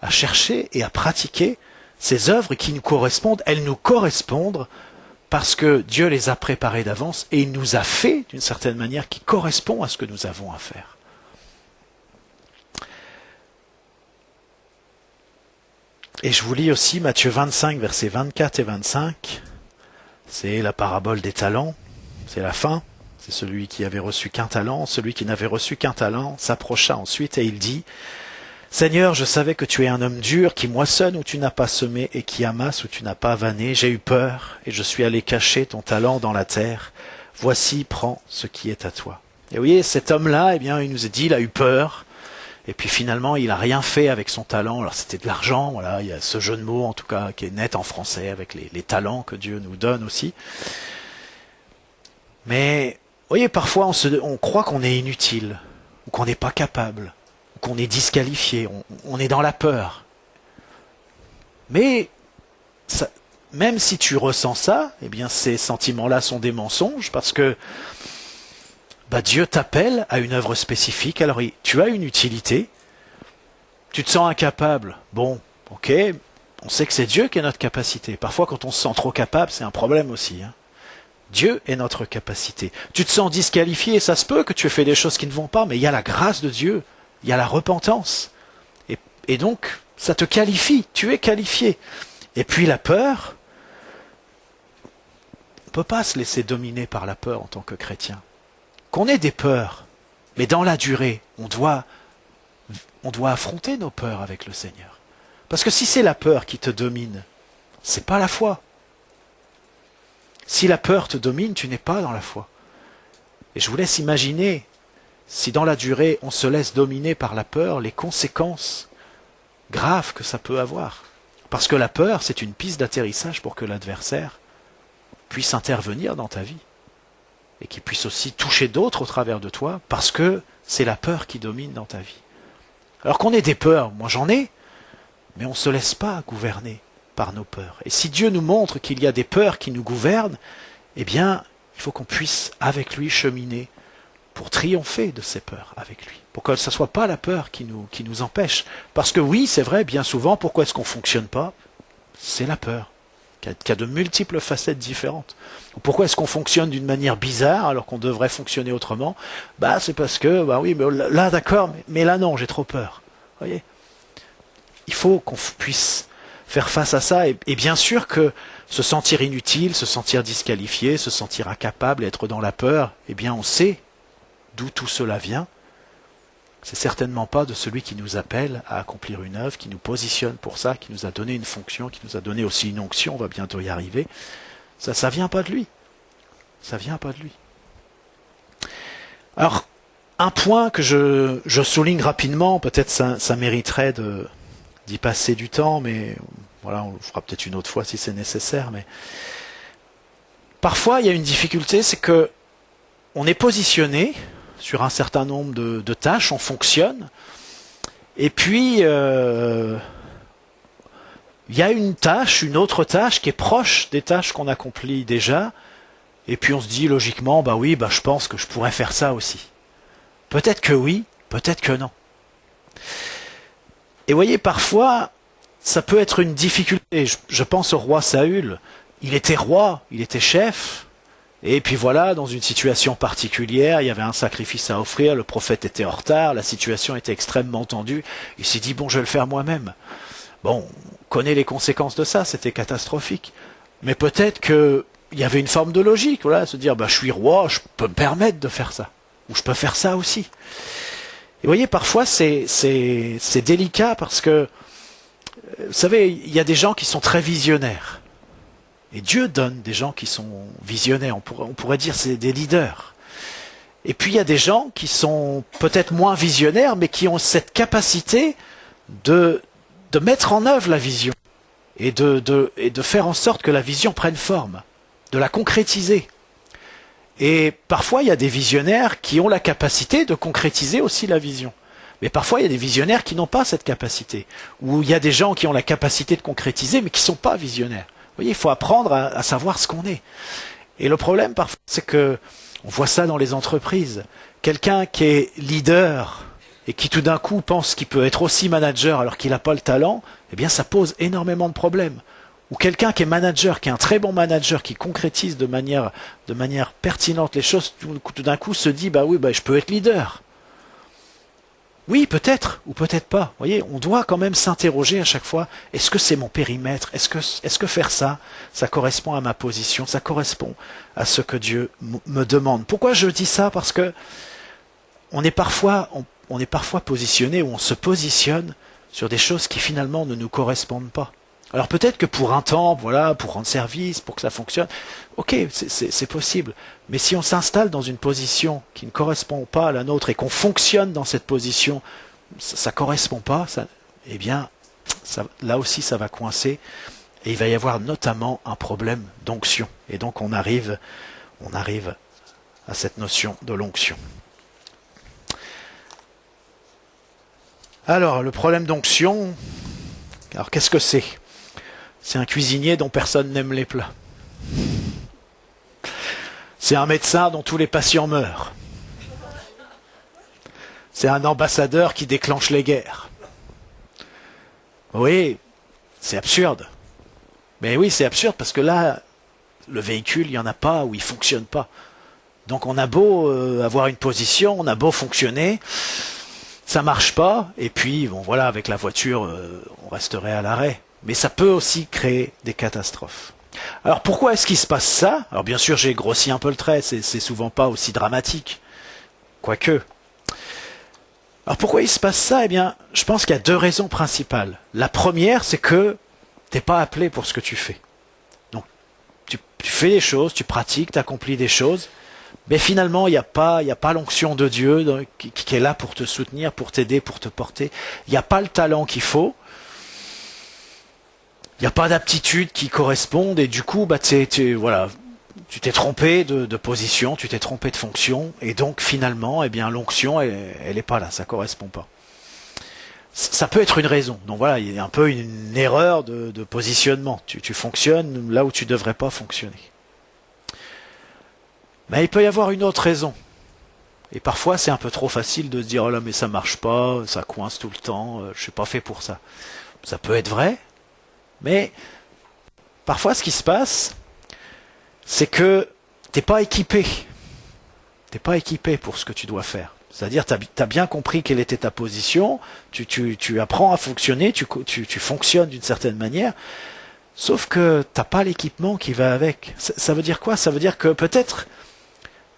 à chercher et à pratiquer ces œuvres qui nous correspondent. Elles nous correspondent parce que Dieu les a préparées d'avance et il nous a fait d'une certaine manière qui correspond à ce que nous avons à faire. Et je vous lis aussi Matthieu 25, versets 24 et 25. C'est la parabole des talents. C'est la fin. C'est celui qui avait reçu qu'un talent. Celui qui n'avait reçu qu'un talent s'approcha ensuite et il dit « Seigneur, je savais que tu es un homme dur, qui moissonne où tu n'as pas semé et qui amasse où tu n'as pas vanné. J'ai eu peur et je suis allé cacher ton talent dans la terre. Voici, prends ce qui est à toi. » Et vous voyez, cet homme-là, eh bien, il nous a dit, il a eu peur. Et puis finalement, il n'a rien fait avec son talent. Alors c'était de l'argent, voilà, il y a ce jeu de mots en tout cas qui est net en français avec les talents que Dieu nous donne aussi. Mais, vous voyez, parfois on croit qu'on est inutile, ou qu'on n'est pas capable, ou qu'on est disqualifié, on est dans la peur. Mais, ça, même si tu ressens ça, eh bien ces sentiments-là sont des mensonges, parce que Dieu t'appelle à une œuvre spécifique, alors tu as une utilité, tu te sens incapable, bon, ok, on sait que c'est Dieu qui est notre capacité. Parfois quand on se sent trop capable, c'est un problème aussi. Dieu est notre capacité. Tu te sens disqualifié, ça se peut que tu aies fait des choses qui ne vont pas, mais il y a la grâce de Dieu, il y a la repentance. Et donc, ça te qualifie, tu es qualifié. Et puis la peur, on ne peut pas se laisser dominer par la peur en tant que chrétien. Qu'on ait des peurs, mais dans la durée, on doit affronter nos peurs avec le Seigneur. Parce que si c'est la peur qui te domine, c'est pas la foi. Si la peur te domine, tu n'es pas dans la foi. Et je vous laisse imaginer, si dans la durée on se laisse dominer par la peur, les conséquences graves que ça peut avoir. Parce que la peur, c'est une piste d'atterrissage pour que l'adversaire puisse intervenir dans ta vie. Et qui puisse aussi toucher d'autres au travers de toi, parce que c'est la peur qui domine dans ta vie. Alors qu'on ait des peurs, moi j'en ai, mais on ne se laisse pas gouverner par nos peurs. Et si Dieu nous montre qu'il y a des peurs qui nous gouvernent, eh bien, il faut qu'on puisse avec lui cheminer pour triompher de ces peurs avec lui. Pour que ce ne soit pas la peur qui nous empêche. Parce que oui, c'est vrai, bien souvent, pourquoi est-ce qu'on ne fonctionne pas? C'est la peur, qui a de multiples facettes différentes. Pourquoi est-ce qu'on fonctionne d'une manière bizarre alors qu'on devrait fonctionner autrement? C'est parce que, oui, mais là d'accord, mais là non, j'ai trop peur. Voyez, il faut qu'on puisse faire face à ça, et bien sûr que se sentir inutile, se sentir disqualifié, se sentir incapable, être dans la peur, eh bien on sait d'où tout cela vient. C'est certainement pas de celui qui nous appelle à accomplir une œuvre, qui nous positionne pour ça, qui nous a donné une fonction, qui nous a donné aussi une onction, on va bientôt y arriver. Ça vient pas de lui. Ça vient pas de lui. Alors, un point que je souligne rapidement, peut-être ça mériterait d'y passer du temps, mais voilà, on le fera peut-être une autre fois si c'est nécessaire. Mais parfois, il y a une difficulté, c'est que on est positionné sur un certain nombre de tâches, on fonctionne, et puis il y a une autre tâche qui est proche des tâches qu'on accomplit déjà, et puis on se dit logiquement, je pense que je pourrais faire ça aussi. Peut-être que oui, peut-être que non. Et voyez, parfois, ça peut être une difficulté. Je pense au roi Saül. Il était roi, il était chef, et puis voilà, dans une situation particulière, il y avait un sacrifice à offrir, le prophète était en retard, la situation était extrêmement tendue, il s'est dit, je vais le faire moi-même. Bon, on connaît les conséquences de ça, c'était catastrophique. Mais peut-être qu'il y avait une forme de logique, voilà, se dire, je suis roi, je peux me permettre de faire ça. Ou je peux faire ça aussi. Et vous voyez, parfois c'est délicat parce que, vous savez, il y a des gens qui sont très visionnaires. Et Dieu donne des gens qui sont visionnaires, on pourrait dire c'est des leaders. Et puis il y a des gens qui sont peut-être moins visionnaires, mais qui ont cette capacité de mettre en œuvre la vision et de faire en sorte que la vision prenne forme, de la concrétiser. Et parfois, il y a des visionnaires qui ont la capacité de concrétiser aussi la vision. Mais parfois, il y a des visionnaires qui n'ont pas cette capacité. Ou il y a des gens qui ont la capacité de concrétiser, mais qui ne sont pas visionnaires. Vous voyez, il faut apprendre à savoir ce qu'on est. Et le problème parfois, c'est que on voit ça dans les entreprises. Quelqu'un qui est leader et qui tout d'un coup pense qu'il peut être aussi manager alors qu'il n'a pas le talent, eh bien ça pose énormément de problèmes. Ou quelqu'un qui est manager, qui est un très bon manager, qui concrétise de manière pertinente les choses, tout d'un coup se dit, bah oui, bah je peux être leader. Oui, peut-être, ou peut-être pas. Vous voyez, on doit quand même s'interroger à chaque fois, est-ce que c'est mon périmètre? Est-ce que faire ça, ça correspond à ma position? Ça correspond à ce que Dieu me demande? Pourquoi je dis ça? Parce que on est parfois positionné, ou on se positionne sur des choses qui finalement ne nous correspondent pas. Alors peut-être que pour un temps, voilà, pour rendre service, pour que ça fonctionne, ok, c'est possible. Mais si on s'installe dans une position qui ne correspond pas à la nôtre et qu'on fonctionne dans cette position, ça correspond pas, eh bien, là aussi ça va coincer et il va y avoir notamment un problème d'onction. Et donc on arrive à cette notion de l'onction. Alors le problème d'onction, alors qu'est-ce que c'est? C'est un cuisinier dont personne n'aime les plats. C'est un médecin dont tous les patients meurent. C'est un ambassadeur qui déclenche les guerres. Oui, c'est absurde. Mais oui, c'est absurde parce que là, le véhicule, il n'y en a pas ou il ne fonctionne pas. Donc on a beau avoir une position, on a beau fonctionner, ça marche pas, et puis bon voilà, avec la voiture, on resterait à l'arrêt. Mais ça peut aussi créer des catastrophes. Alors pourquoi est-ce qu'il se passe ça? Alors bien sûr j'ai grossi un peu le trait, c'est souvent pas aussi dramatique. Quoique. Alors pourquoi il se passe ça? Eh bien, je pense qu'il y a deux raisons principales. La première, c'est que t'es pas appelé pour ce que tu fais. Donc tu fais des choses, tu pratiques, tu accomplis des choses, mais finalement il n'y a pas l'onction de Dieu qui est là pour te soutenir, pour t'aider, pour te porter. Il n'y a pas le talent qu'il faut. Il n'y a pas d'aptitude qui corresponde et du coup, bah, voilà, tu t'es trompé de position, tu t'es trompé de fonction et donc finalement, eh bien, l'onction, elle est pas là, ça correspond pas. Ça peut être une raison. Donc voilà, il y a un peu une erreur de positionnement. Tu fonctionnes là où tu devrais pas fonctionner. Mais il peut y avoir une autre raison. Et parfois, c'est un peu trop facile de se dire, oh là, mais ça marche pas, ça coince tout le temps, je suis pas fait pour ça. Ça peut être vrai. Mais parfois, ce qui se passe, c'est que t'es pas équipé. T'es pas équipé pour ce que tu dois faire. C'est-à-dire, t'as bien compris quelle était ta position, tu apprends à fonctionner, tu fonctionnes d'une certaine manière, sauf que t'as pas l'équipement qui va avec. Ça veut dire quoi? Ça veut dire que peut-être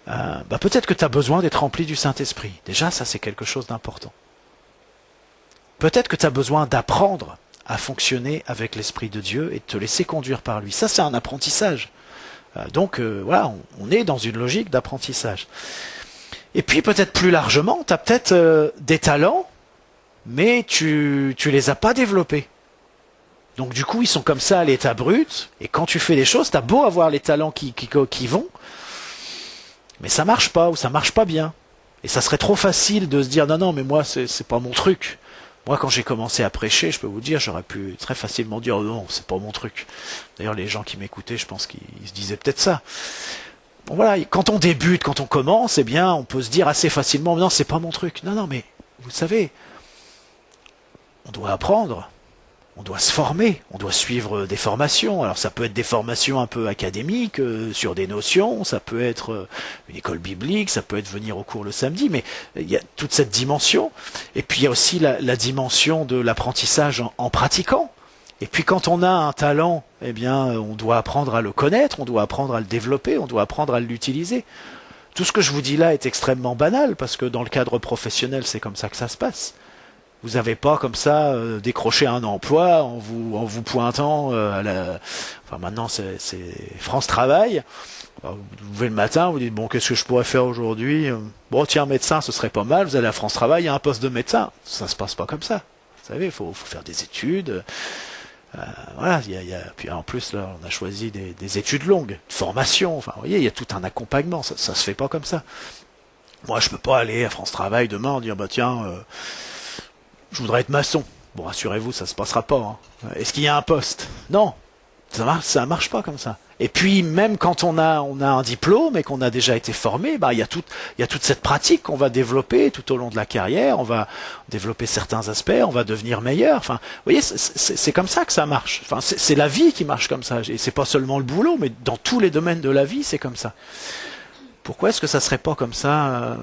que t'as besoin d'être rempli du Saint-Esprit. Déjà, ça c'est quelque chose d'important. Peut-être que t'as besoin d'apprendre à fonctionner avec l'Esprit de Dieu et de te laisser conduire par lui. Ça, c'est un apprentissage. Donc, voilà, on est dans une logique d'apprentissage. Et puis, peut-être plus largement, tu as peut-être des talents, mais tu les as pas développés. Donc, du coup, ils sont comme ça à l'état brut, et quand tu fais des choses, tu as beau avoir les talents qui vont, mais ça marche pas, ou ça marche pas bien. Et ça serait trop facile de se dire, non, mais moi, c'est pas mon truc. Moi, quand j'ai commencé à prêcher, je peux vous dire, j'aurais pu très facilement dire, oh non, c'est pas mon truc. D'ailleurs, les gens qui m'écoutaient, je pense qu'ils se disaient peut-être ça. Bon, voilà, quand on débute, quand on commence, eh bien, on peut se dire assez facilement, non, c'est pas mon truc. Non, mais, vous savez, on doit apprendre, on doit se former, on doit suivre des formations. Alors, ça peut être des formations un peu académiques, sur des notions, ça peut être une école biblique, ça peut être venir au cours le samedi, mais il y a toute cette dimension. Et puis, il y a aussi la dimension de l'apprentissage en pratiquant. Et puis, quand on a un talent, eh bien, on doit apprendre à le connaître, on doit apprendre à le développer, on doit apprendre à l'utiliser. Tout ce que je vous dis là est extrêmement banal, parce que dans le cadre professionnel, c'est comme ça que ça se passe. Vous n'avez pas comme ça décroché un emploi en vous pointant à la... Enfin maintenant c'est France Travail. Alors, vous levez le matin, vous dites bon qu'est-ce que je pourrais faire aujourd'hui? Bon tiens médecin ce serait pas mal. Vous allez à France Travail, il y a un poste de médecin. Ça se passe pas comme ça. Vous savez, il faut faire des études. Voilà, puis en plus là on a choisi des études longues, de formation. Enfin vous voyez, il y a tout un accompagnement. Ça se fait pas comme ça. Moi je peux pas aller à France Travail demain en dire bah tiens je voudrais être maçon. Bon, rassurez-vous, ça se passera pas. Hein. Est-ce qu'il y a un poste? Non. Ça marche pas comme ça. Et puis même quand on a un diplôme et qu'on a déjà été formé, bah il y a toute cette pratique qu'on va développer tout au long de la carrière. On va développer certains aspects, on va devenir meilleur. Enfin, vous voyez, c'est comme ça que ça marche. Enfin, c'est la vie qui marche comme ça. Et c'est pas seulement le boulot, mais dans tous les domaines de la vie, c'est comme ça. Pourquoi est-ce que ça serait pas comme ça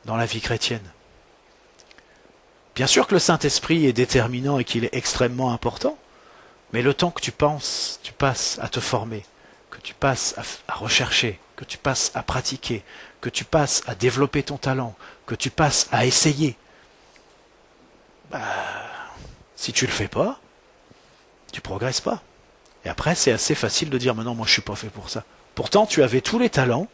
dans la vie chrétienne? Bien sûr que le Saint-Esprit est déterminant et qu'il est extrêmement important. Mais le temps que tu passes à te former, que tu passes à rechercher, que tu passes à pratiquer, que tu passes à développer ton talent, que tu passes à essayer, bah, si tu le fais pas, tu progresses pas. Et après, c'est assez facile de dire, mais non, moi je suis pas fait pour ça. Pourtant, tu avais tous les talents,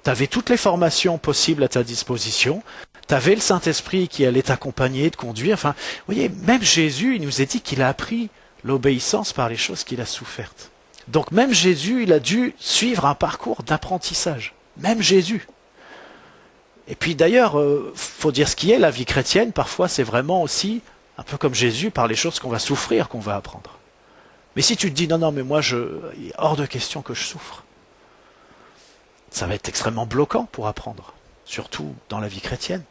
tu avais toutes les formations possibles à ta disposition, tu avais le Saint-Esprit qui allait t'accompagner, te conduire. Enfin, vous voyez, même Jésus, il nous a dit qu'il a appris l'obéissance par les choses qu'il a souffertes. Donc même Jésus, il a dû suivre un parcours d'apprentissage. Même Jésus. Et puis d'ailleurs, faut dire ce qui est, la vie chrétienne, parfois c'est vraiment aussi, un peu comme Jésus, par les choses qu'on va souffrir qu'on va apprendre. Mais si tu te dis, non, non, mais moi, il est hors de question que je souffre, ça va être extrêmement bloquant pour apprendre, surtout dans la vie chrétienne.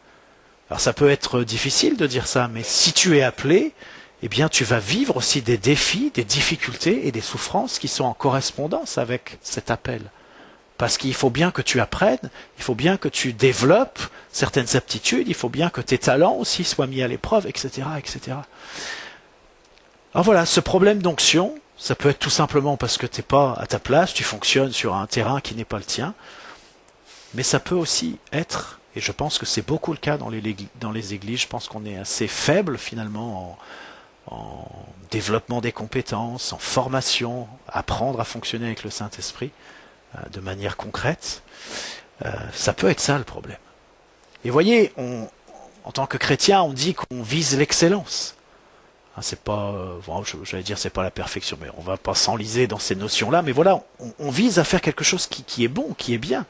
Alors ça peut être difficile de dire ça, mais si tu es appelé, eh bien tu vas vivre aussi des défis, des difficultés et des souffrances qui sont en correspondance avec cet appel. Parce qu'il faut bien que tu apprennes, il faut bien que tu développes certaines aptitudes, il faut bien que tes talents aussi soient mis à l'épreuve, etc., etc. Alors voilà, ce problème d'onction, ça peut être tout simplement parce que tu n'es pas à ta place, tu fonctionnes sur un terrain qui n'est pas le tien, mais ça peut aussi être, et je pense que c'est beaucoup le cas dans les églises, je pense qu'on est assez faible finalement en développement des compétences, en formation, apprendre à fonctionner avec le Saint-Esprit de manière concrète. Ça peut être ça le problème. Et voyez, en tant que chrétien, on dit qu'on vise l'excellence. C'est pas, j'allais dire, c'est pas la perfection, mais on va pas s'enliser dans ces notions-là. Mais voilà, on vise à faire quelque chose qui est bon, qui est bien.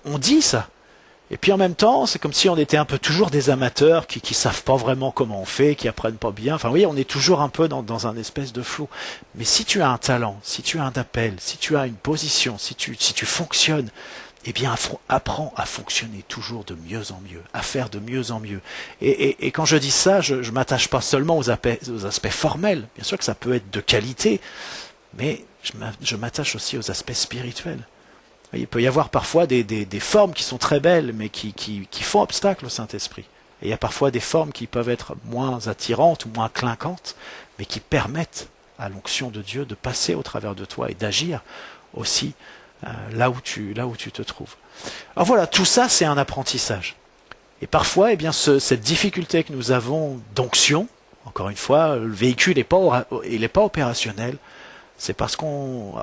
On dit ça. Et puis en même temps, c'est comme si on était un peu toujours des amateurs qui savent pas vraiment comment on fait, qui apprennent pas bien. Enfin oui, on est toujours un peu dans un espèce de flou. Mais si tu as un talent, si tu as un appel, si tu as une position, si tu fonctionnes, eh bien apprends à fonctionner toujours de mieux en mieux, à faire de mieux en mieux. Et quand je dis ça, je m'attache pas seulement aux aspects formels. Bien sûr que ça peut être de qualité, mais je m'attache aussi aux aspects spirituels. Il peut y avoir parfois des formes qui sont très belles, mais qui font obstacle au Saint-Esprit. Et il y a parfois des formes qui peuvent être moins attirantes ou moins clinquantes, mais qui permettent à l'onction de Dieu de passer au travers de toi et d'agir aussi là où tu te trouves. Alors voilà, tout ça c'est un apprentissage. Et parfois, eh bien, cette difficulté que nous avons d'onction, encore une fois, le véhicule n'est pas opérationnel. C'est parce qu'on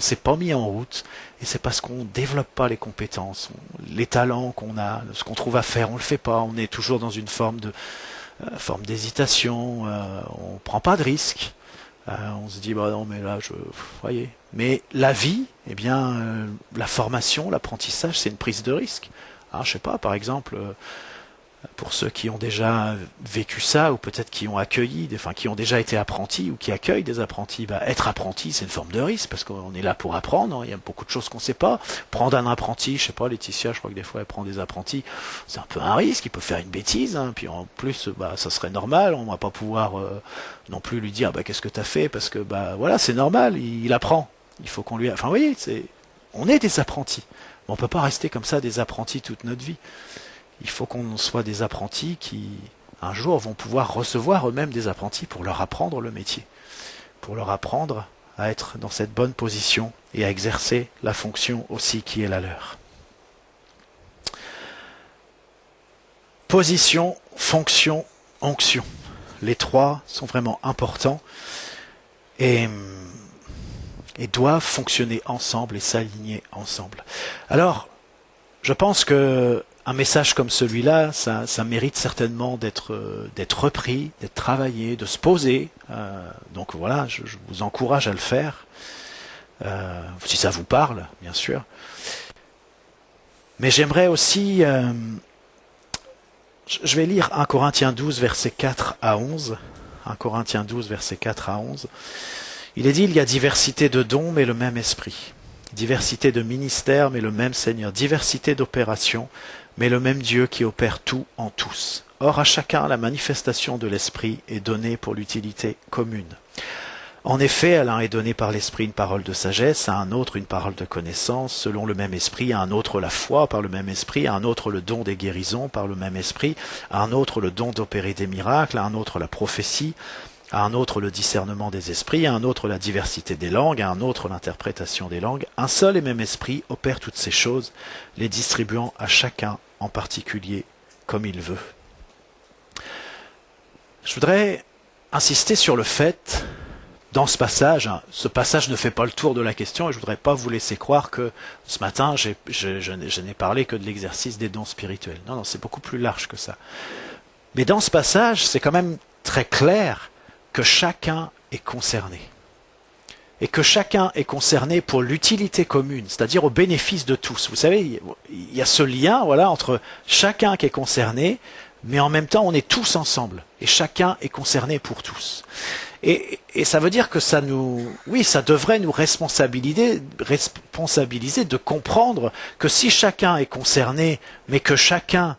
s'est pas mis en route et c'est parce qu'on développe pas les compétences, les talents qu'on a, ce qu'on trouve à faire, on le fait pas. On est toujours dans une forme d'hésitation. On prend pas de risques. On se dit bah non mais là voyez. Mais la vie, eh bien, la formation, l'apprentissage, c'est une prise de risque. Alors, je sais pas, par exemple. Pour ceux qui ont déjà vécu ça, ou peut-être qui ont accueilli, qui ont déjà été apprentis, ou qui accueillent des apprentis, être apprenti, c'est une forme de risque, parce qu'on est là pour apprendre, il y a beaucoup de choses qu'on ne sait pas. Prendre un apprenti, je sais pas, Laetitia, je crois que des fois elle prend des apprentis, c'est un peu un risque, il peut faire une bêtise, puis en plus, ça serait normal, on ne va pas pouvoir non plus lui dire, qu'est-ce que tu as fait, parce que, voilà, c'est normal, il apprend. Il faut qu'on lui... Enfin, vous voyez, on est des apprentis. Mais on ne peut pas rester comme ça des apprentis toute notre vie. Il faut qu'on soit des apprentis qui, un jour, vont pouvoir recevoir eux-mêmes des apprentis pour leur apprendre le métier, pour leur apprendre à être dans cette bonne position et à exercer la fonction aussi qui est la leur. Position, fonction, onction. Les trois sont vraiment importants et doivent fonctionner ensemble et s'aligner ensemble. Alors, je pense que un message comme celui-là, ça mérite certainement d'être repris, d'être travaillé, de se poser. Donc voilà, je vous encourage à le faire, si ça vous parle, bien sûr. Mais j'aimerais aussi... je vais lire 1 Corinthiens 12, versets 4 à 11. 1 Corinthiens 12, versets 4 à 11, Il est dit, il y a diversité de dons, mais le même esprit. Diversité de ministères, mais le même Seigneur. Diversité d'opérations, mais le même Dieu qui opère tout en tous. Or, à chacun, la manifestation de l'Esprit est donnée pour l'utilité commune. En effet, à l'un est donné par l'Esprit une parole de sagesse, à un autre une parole de connaissance, selon le même Esprit, à un autre la foi par le même Esprit, à un autre le don des guérisons par le même Esprit, à un autre le don d'opérer des miracles, à un autre la prophétie, à un autre le discernement des esprits, à un autre la diversité des langues, à un autre l'interprétation des langues. Un seul et même Esprit opère toutes ces choses, les distribuant à chacun en particulier comme il veut. Je voudrais insister sur le fait, dans ce passage ne fait pas le tour de la question et je ne voudrais pas vous laisser croire que ce matin je n'ai parlé que de l'exercice des dons spirituels. Non, c'est beaucoup plus large que ça. Mais dans ce passage, c'est quand même très clair que chacun est concerné. Et que chacun est concerné pour l'utilité commune, c'est-à-dire au bénéfice de tous. Vous savez, il y a ce lien entre chacun qui est concerné, mais en même temps on est tous ensemble. Et chacun est concerné pour tous. Et ça veut dire que ça devrait nous responsabiliser de comprendre que si chacun est concerné, mais que chacun,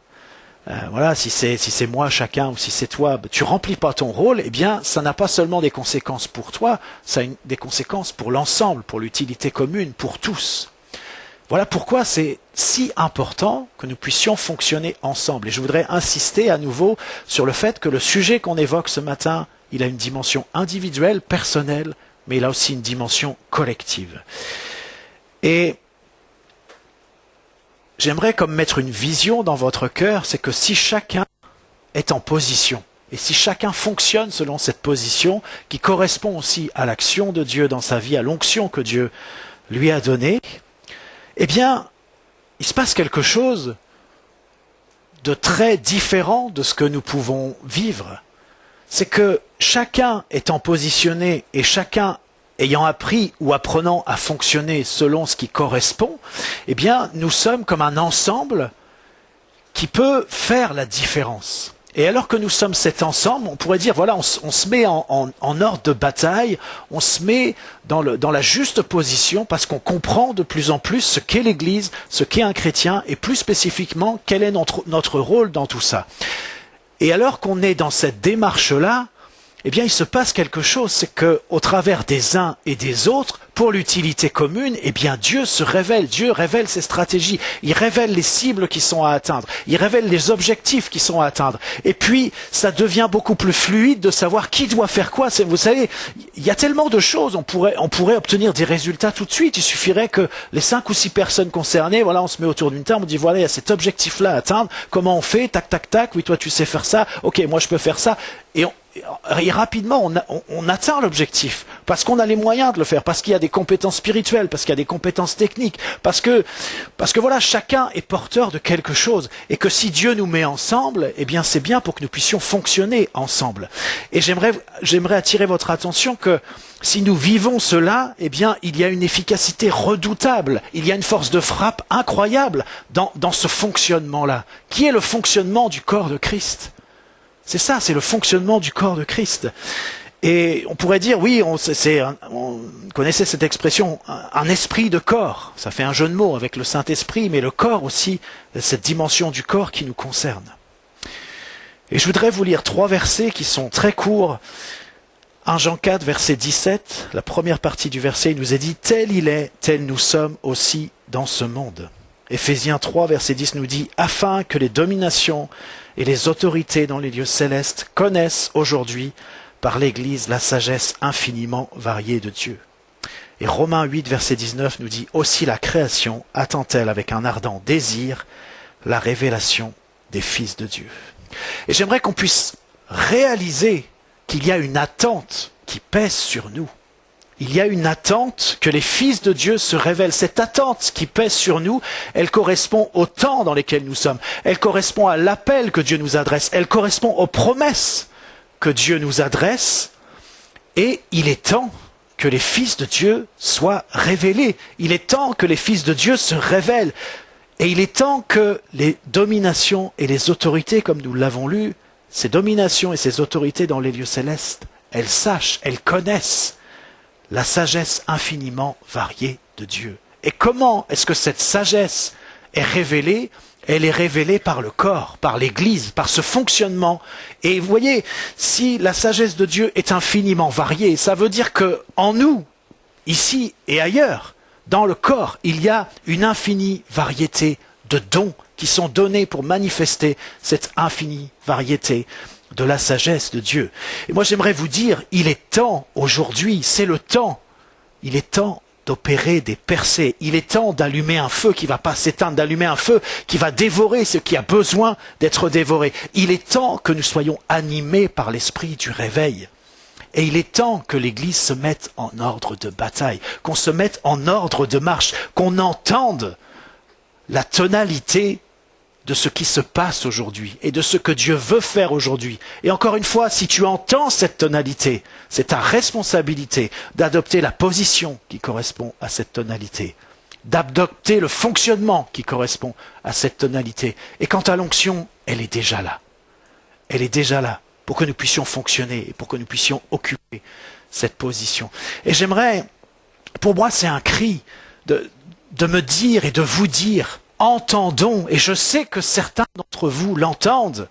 si c'est moi chacun ou si c'est toi, tu remplis pas ton rôle, eh bien ça n'a pas seulement des conséquences pour toi, ça a des conséquences pour l'ensemble, pour l'utilité commune, pour tous. Voilà pourquoi c'est si important que nous puissions fonctionner ensemble. Et je voudrais insister à nouveau sur le fait que le sujet qu'on évoque ce matin, il a une dimension individuelle, personnelle, mais il a aussi une dimension collective. Et j'aimerais comme mettre une vision dans votre cœur, c'est que si chacun est en position, et si chacun fonctionne selon cette position, qui correspond aussi à l'action de Dieu dans sa vie, à l'onction que Dieu lui a donnée, eh bien, il se passe quelque chose de très différent de ce que nous pouvons vivre. C'est que chacun étant positionné et chacun ayant appris ou apprenant à fonctionner selon ce qui correspond, eh bien, nous sommes comme un ensemble qui peut faire la différence. Et alors que nous sommes cet ensemble, on pourrait dire, voilà, on se met en ordre de bataille, on se met dans la juste position parce qu'on comprend de plus en plus ce qu'est l'Église, ce qu'est un chrétien, et plus spécifiquement, quel est notre rôle dans tout ça. Et alors qu'on est dans cette démarche-là, eh bien, il se passe quelque chose, c'est que, au travers des uns et des autres, pour l'utilité commune, eh bien, Dieu se révèle. Dieu révèle ses stratégies. Il révèle les cibles qui sont à atteindre. Il révèle les objectifs qui sont à atteindre. Et puis, ça devient beaucoup plus fluide de savoir qui doit faire quoi. Vous savez, il y a tellement de choses. On pourrait obtenir des résultats tout de suite. Il suffirait que les 5 ou 6 personnes concernées, voilà, on se met autour d'une table, on dit, voilà, il y a cet objectif-là à atteindre. Comment on fait? Tac, tac, tac. Oui, toi, tu sais faire ça. Ok, moi, je peux faire ça. Et rapidement, on atteint l'objectif, parce qu'on a les moyens de le faire, parce qu'il y a des compétences spirituelles, parce qu'il y a des compétences techniques, parce que voilà, chacun est porteur de quelque chose, et que si Dieu nous met ensemble, eh bien c'est bien pour que nous puissions fonctionner ensemble. Et j'aimerais attirer votre attention que si nous vivons cela, eh bien il y a une efficacité redoutable, il y a une force de frappe incroyable dans ce fonctionnement-là, qui est le fonctionnement du corps de Christ. C'est ça, c'est le fonctionnement du corps de Christ. Et on pourrait dire, oui, on connaissait cette expression, un esprit de corps. Ça fait un jeu de mots avec le Saint-Esprit, mais le corps aussi, cette dimension du corps qui nous concerne. Et je voudrais vous lire 3 versets qui sont très courts. 1 Jean 4, verset 17, la première partie du verset, il nous est dit, « Tel il est, tel nous sommes aussi dans ce monde ». Éphésiens 3, verset 10 nous dit « Afin que les dominations et les autorités dans les lieux célestes connaissent aujourd'hui par l'Église la sagesse infiniment variée de Dieu. » Et Romains 8, verset 19 nous dit « Aussi la création attend-elle avec un ardent désir la révélation des fils de Dieu. » Et j'aimerais qu'on puisse réaliser qu'il y a une attente qui pèse sur nous. Il y a une attente que les fils de Dieu se révèlent. Cette attente qui pèse sur nous, elle correspond au temps dans lequel nous sommes. Elle correspond à l'appel que Dieu nous adresse. Elle correspond aux promesses que Dieu nous adresse. Et il est temps que les fils de Dieu soient révélés. Il est temps que les fils de Dieu se révèlent. Et il est temps que les dominations et les autorités, comme nous l'avons lu, ces dominations et ces autorités dans les lieux célestes, elles sachent, elles connaissent la sagesse infiniment variée de Dieu. Et comment est-ce que cette sagesse est révélée? Elle est révélée par le corps, par l'Église, par ce fonctionnement. Et vous voyez, si la sagesse de Dieu est infiniment variée, ça veut dire que en nous, ici et ailleurs, dans le corps, il y a une infinie variété de dons qui sont donnés pour manifester cette infinie variété de la sagesse de Dieu. Et moi j'aimerais vous dire, il est temps aujourd'hui, c'est le temps, il est temps d'opérer des percées. Il est temps d'allumer un feu qui ne va pas s'éteindre, d'allumer un feu qui va dévorer ce qui a besoin d'être dévoré. Il est temps que nous soyons animés par l'esprit du réveil. Et il est temps que l'Église se mette en ordre de bataille, qu'on se mette en ordre de marche, qu'on entende la tonalité de ce qui se passe aujourd'hui et de ce que Dieu veut faire aujourd'hui. Et encore une fois, si tu entends cette tonalité, c'est ta responsabilité d'adopter la position qui correspond à cette tonalité, d'adopter le fonctionnement qui correspond à cette tonalité. Et quant à l'onction, elle est déjà là. Elle est déjà là pour que nous puissions fonctionner et pour que nous puissions occuper cette position. Et j'aimerais, pour moi c'est un cri de me dire et de vous dire, entendons, et je sais que certains d'entre vous l'entendent,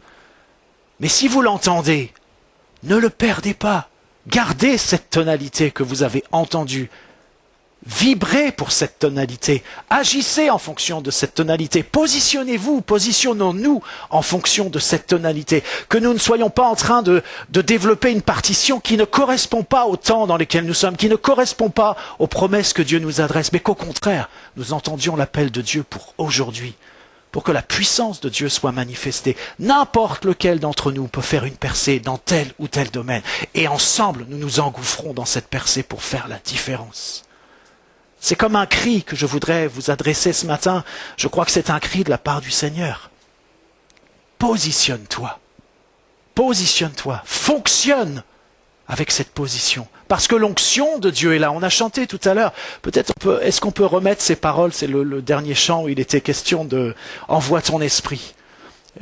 mais si vous l'entendez, ne le perdez pas. Gardez cette tonalité que vous avez entendue. Vibrez pour cette tonalité. Agissez en fonction de cette tonalité. Positionnez-vous, positionnons-nous en fonction de cette tonalité. Que nous ne soyons pas en train de développer une partition qui ne correspond pas au temps dans lequel nous sommes, qui ne correspond pas aux promesses que Dieu nous adresse, mais qu'au contraire, nous entendions l'appel de Dieu pour aujourd'hui, pour que la puissance de Dieu soit manifestée. N'importe lequel d'entre nous peut faire une percée dans tel ou tel domaine. Et ensemble, nous nous engouffrons dans cette percée pour faire la différence. C'est comme un cri que je voudrais vous adresser ce matin. Je crois que c'est un cri de la part du Seigneur. Positionne-toi. Positionne-toi. Fonctionne avec cette position. Parce que l'onction de Dieu est là. On a chanté tout à l'heure. Peut-être est-ce qu'on peut remettre ces paroles? C'est le dernier chant où il était question de « Envoie ton esprit ».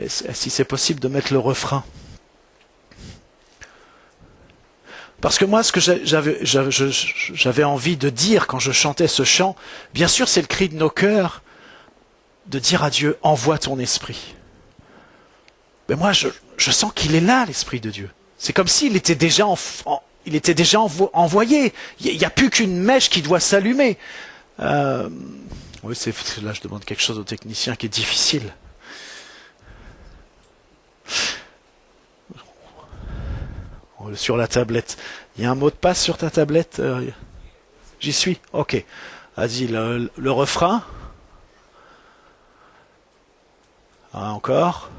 Si c'est possible de mettre le refrain. Parce que moi, ce que j'avais envie de dire quand je chantais ce chant, bien sûr, c'est le cri de nos cœurs, de dire à Dieu, envoie ton esprit. Mais moi, je sens qu'il est là, l'Esprit de Dieu. C'est comme s'il était déjà, envoyé. Il n'y a plus qu'une mèche qui doit s'allumer. Oui, là, je demande quelque chose au technicien qui est difficile. Sur la tablette. Il y a un mot de passe sur ta tablette? J'y suis? Ok. Vas-y, le refrain. Ah, encore.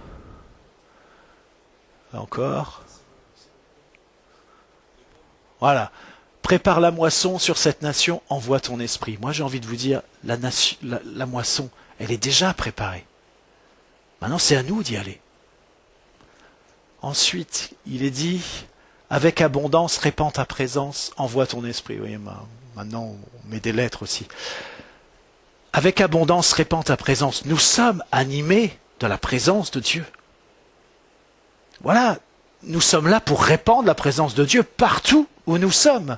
Encore. Voilà. Prépare la moisson sur cette nation, envoie ton esprit. Moi, j'ai envie de vous dire, la moisson, elle est déjà préparée. Maintenant, c'est à nous d'y aller. Ensuite, il est dit... Avec abondance, répands ta présence, envoie ton esprit. Oui, maintenant, on met des lettres aussi. Avec abondance, répands ta présence. Nous sommes animés de la présence de Dieu. Voilà, nous sommes là pour répandre la présence de Dieu partout où nous sommes.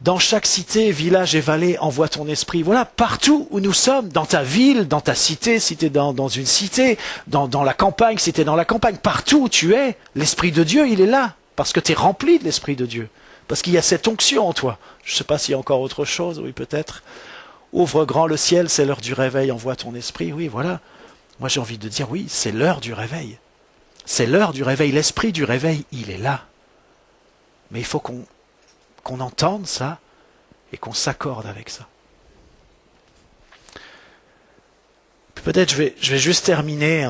Dans chaque cité, village et vallée, envoie ton esprit. Voilà, partout où nous sommes, dans ta ville, dans ta cité, si tu es dans une cité, dans la campagne, si tu es dans la campagne, partout où tu es, l'Esprit de Dieu, il est là, parce que tu es rempli de l'Esprit de Dieu, parce qu'il y a cette onction en toi. Je ne sais pas s'il y a encore autre chose, oui peut-être. Ouvre grand le ciel, c'est l'heure du réveil, envoie ton esprit, oui voilà. Moi j'ai envie de dire, oui, c'est l'heure du réveil. C'est l'heure du réveil, l'Esprit du réveil, il est là. Mais il faut qu'on entende ça et qu'on s'accorde avec ça. Peut-être je vais juste terminer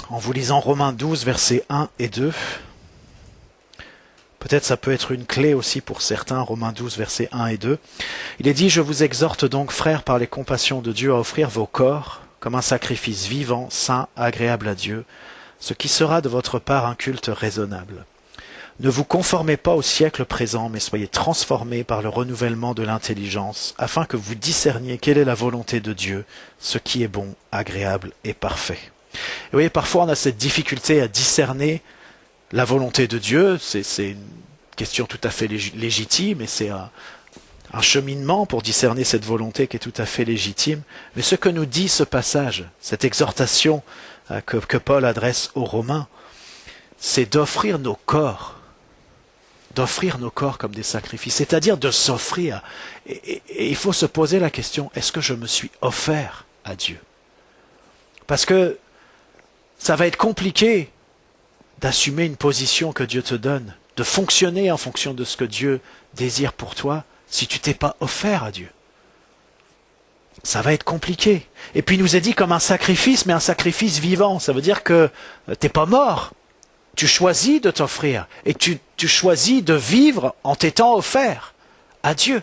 en vous lisant Romains 12, versets 1 et 2. Peut-être ça peut être une clé aussi pour certains, Romains 12, versets 1 et 2. Il est dit, je vous exhorte donc, frères, par les compassions de Dieu, à offrir vos corps comme un sacrifice vivant, saint, agréable à Dieu, ce qui sera de votre part un culte raisonnable. Ne vous conformez pas au siècle présent, mais soyez transformés par le renouvellement de l'intelligence, afin que vous discerniez quelle est la volonté de Dieu, ce qui est bon, agréable et parfait. Et vous voyez, parfois on a cette difficulté à discerner la volonté de Dieu, c'est question tout à fait légitime, et c'est un cheminement pour discerner cette volonté qui est tout à fait légitime. Mais ce que nous dit ce passage, cette exhortation que Paul adresse aux Romains, c'est d'offrir nos corps comme des sacrifices, c'est-à-dire de s'offrir. Et il faut se poser la question, est-ce que je me suis offert à Dieu? Parce que ça va être compliqué d'assumer une position que Dieu te donne, de fonctionner en fonction de ce que Dieu désire pour toi, si tu t'es pas offert à Dieu. Ça va être compliqué. Et puis il nous est dit comme un sacrifice, mais un sacrifice vivant. Ça veut dire que t'es pas mort. Tu choisis de t'offrir et tu choisis de vivre en t'étant offert à Dieu.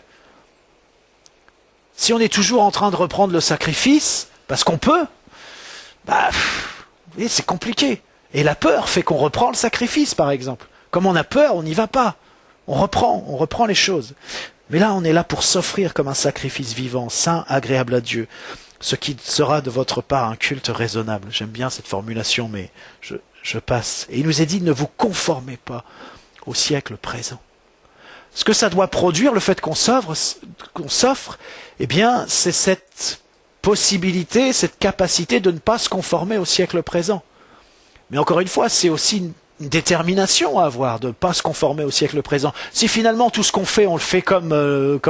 Si on est toujours en train de reprendre le sacrifice, parce qu'on peut, c'est compliqué. Et la peur fait qu'on reprend le sacrifice, par exemple. Comme on a peur, on n'y va pas. On reprend les choses. Mais là, on est là pour s'offrir comme un sacrifice vivant, saint, agréable à Dieu. Ce qui sera de votre part un culte raisonnable. J'aime bien cette formulation, mais je passe. Et il nous est dit, ne vous conformez pas au siècle présent. Ce que ça doit produire, le fait qu'on s'offre, eh bien, c'est cette possibilité, cette capacité de ne pas se conformer au siècle présent. Mais encore une fois, c'est aussi une détermination à avoir, de ne pas se conformer au siècle présent. Si finalement tout ce qu'on fait, on le fait comme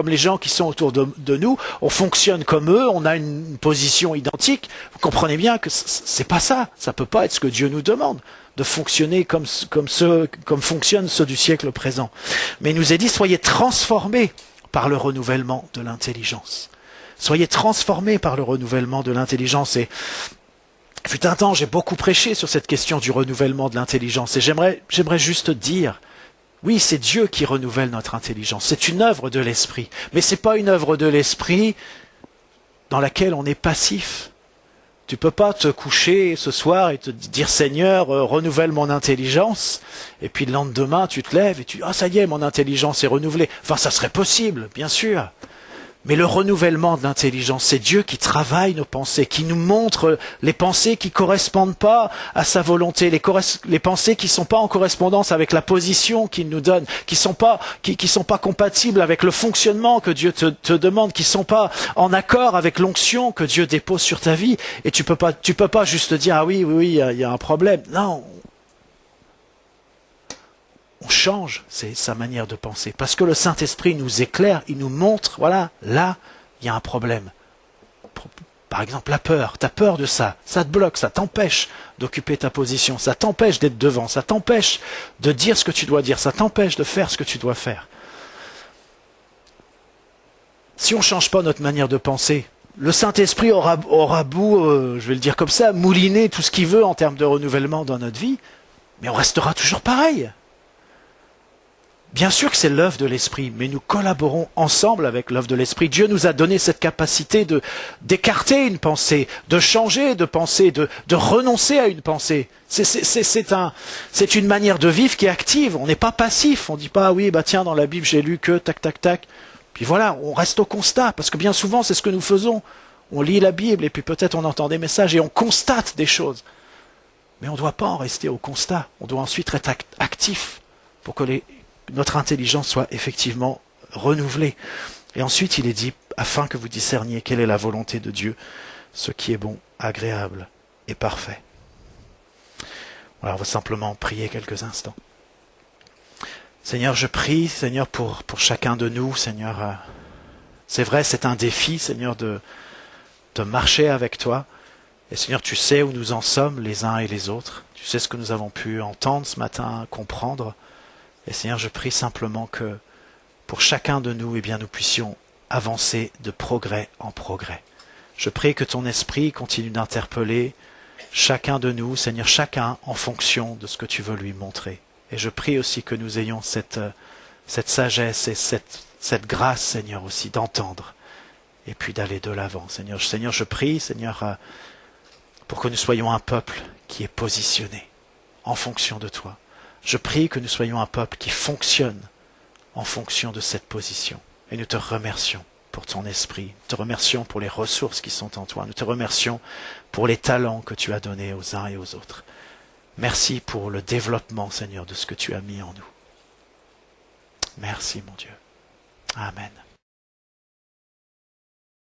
les gens qui sont autour de nous, on fonctionne comme eux, on a une position identique, vous comprenez bien que c'est pas ça. Ça peut pas être ce que Dieu nous demande, de fonctionner comme fonctionnent ceux du siècle présent. Mais il nous est dit, soyez transformés par le renouvellement de l'intelligence. Soyez transformés par le renouvellement de l'intelligence. Et fut un temps, j'ai beaucoup prêché sur cette question du renouvellement de l'intelligence. Et j'aimerais juste dire, oui, c'est Dieu qui renouvelle notre intelligence. C'est une œuvre de l'esprit. Mais c'est pas une œuvre de l'esprit dans laquelle on est passif. Tu peux pas te coucher ce soir et te dire, Seigneur, renouvelle mon intelligence. Et puis le lendemain, tu te lèves et tu dis, ah, ça y est, mon intelligence est renouvelée. Enfin, ça serait possible, bien sûr. Mais le renouvellement de l'intelligence, c'est Dieu qui travaille nos pensées, qui nous montre les pensées qui correspondent pas à sa volonté, les pensées qui sont pas en correspondance avec la position qu'il nous donne, qui sont pas compatibles avec le fonctionnement que Dieu te demande, qui sont pas en accord avec l'onction que Dieu dépose sur ta vie. Et tu peux pas juste dire, ah oui, il y a un problème. Non. On change, c'est sa manière de penser. Parce que le Saint-Esprit nous éclaire, il nous montre, voilà, là, il y a un problème. Par exemple, la peur, tu as peur de ça te bloque, ça t'empêche d'occuper ta position, ça t'empêche d'être devant, ça t'empêche de dire ce que tu dois dire, ça t'empêche de faire ce que tu dois faire. Si on ne change pas notre manière de penser, le Saint-Esprit aura beau, je vais le dire comme ça, mouliner tout ce qu'il veut en termes de renouvellement dans notre vie, mais on restera toujours pareil. Bien sûr que c'est l'œuvre de l'Esprit, mais nous collaborons ensemble avec l'œuvre de l'Esprit. Dieu nous a donné cette capacité d'écarter une pensée, de changer de pensée, de renoncer à une pensée. C'est une manière de vivre qui est active. On n'est pas passif. On ne dit pas, ah oui, tiens, dans la Bible, j'ai lu que tac, tac, tac. Puis voilà, on reste au constat, parce que bien souvent, c'est ce que nous faisons. On lit la Bible, et puis peut-être on entend des messages, et on constate des choses. Mais on ne doit pas en rester au constat. On doit ensuite être actif pour que notre intelligence soit effectivement renouvelée. Et ensuite, il est dit, afin que vous discerniez quelle est la volonté de Dieu, ce qui est bon, agréable et parfait. Voilà, on va simplement prier quelques instants. Seigneur, je prie, Seigneur, pour chacun de nous, Seigneur. C'est vrai, c'est un défi, Seigneur, de marcher avec toi. Et Seigneur, tu sais où nous en sommes les uns et les autres. Tu sais ce que nous avons pu entendre ce matin, comprendre. Et Seigneur, je prie simplement que pour chacun de nous, nous puissions avancer de progrès en progrès. Je prie que ton esprit continue d'interpeller chacun de nous, Seigneur, chacun en fonction de ce que tu veux lui montrer. Et je prie aussi que nous ayons cette sagesse et cette grâce, Seigneur, aussi d'entendre et puis d'aller de l'avant. Seigneur, je prie, Seigneur, pour que nous soyons un peuple qui est positionné en fonction de toi. Je prie que nous soyons un peuple qui fonctionne en fonction de cette position. Et nous te remercions pour ton esprit. Nous te remercions pour les ressources qui sont en toi. Nous te remercions pour les talents que tu as donnés aux uns et aux autres. Merci pour le développement, Seigneur, de ce que tu as mis en nous. Merci mon Dieu. Amen.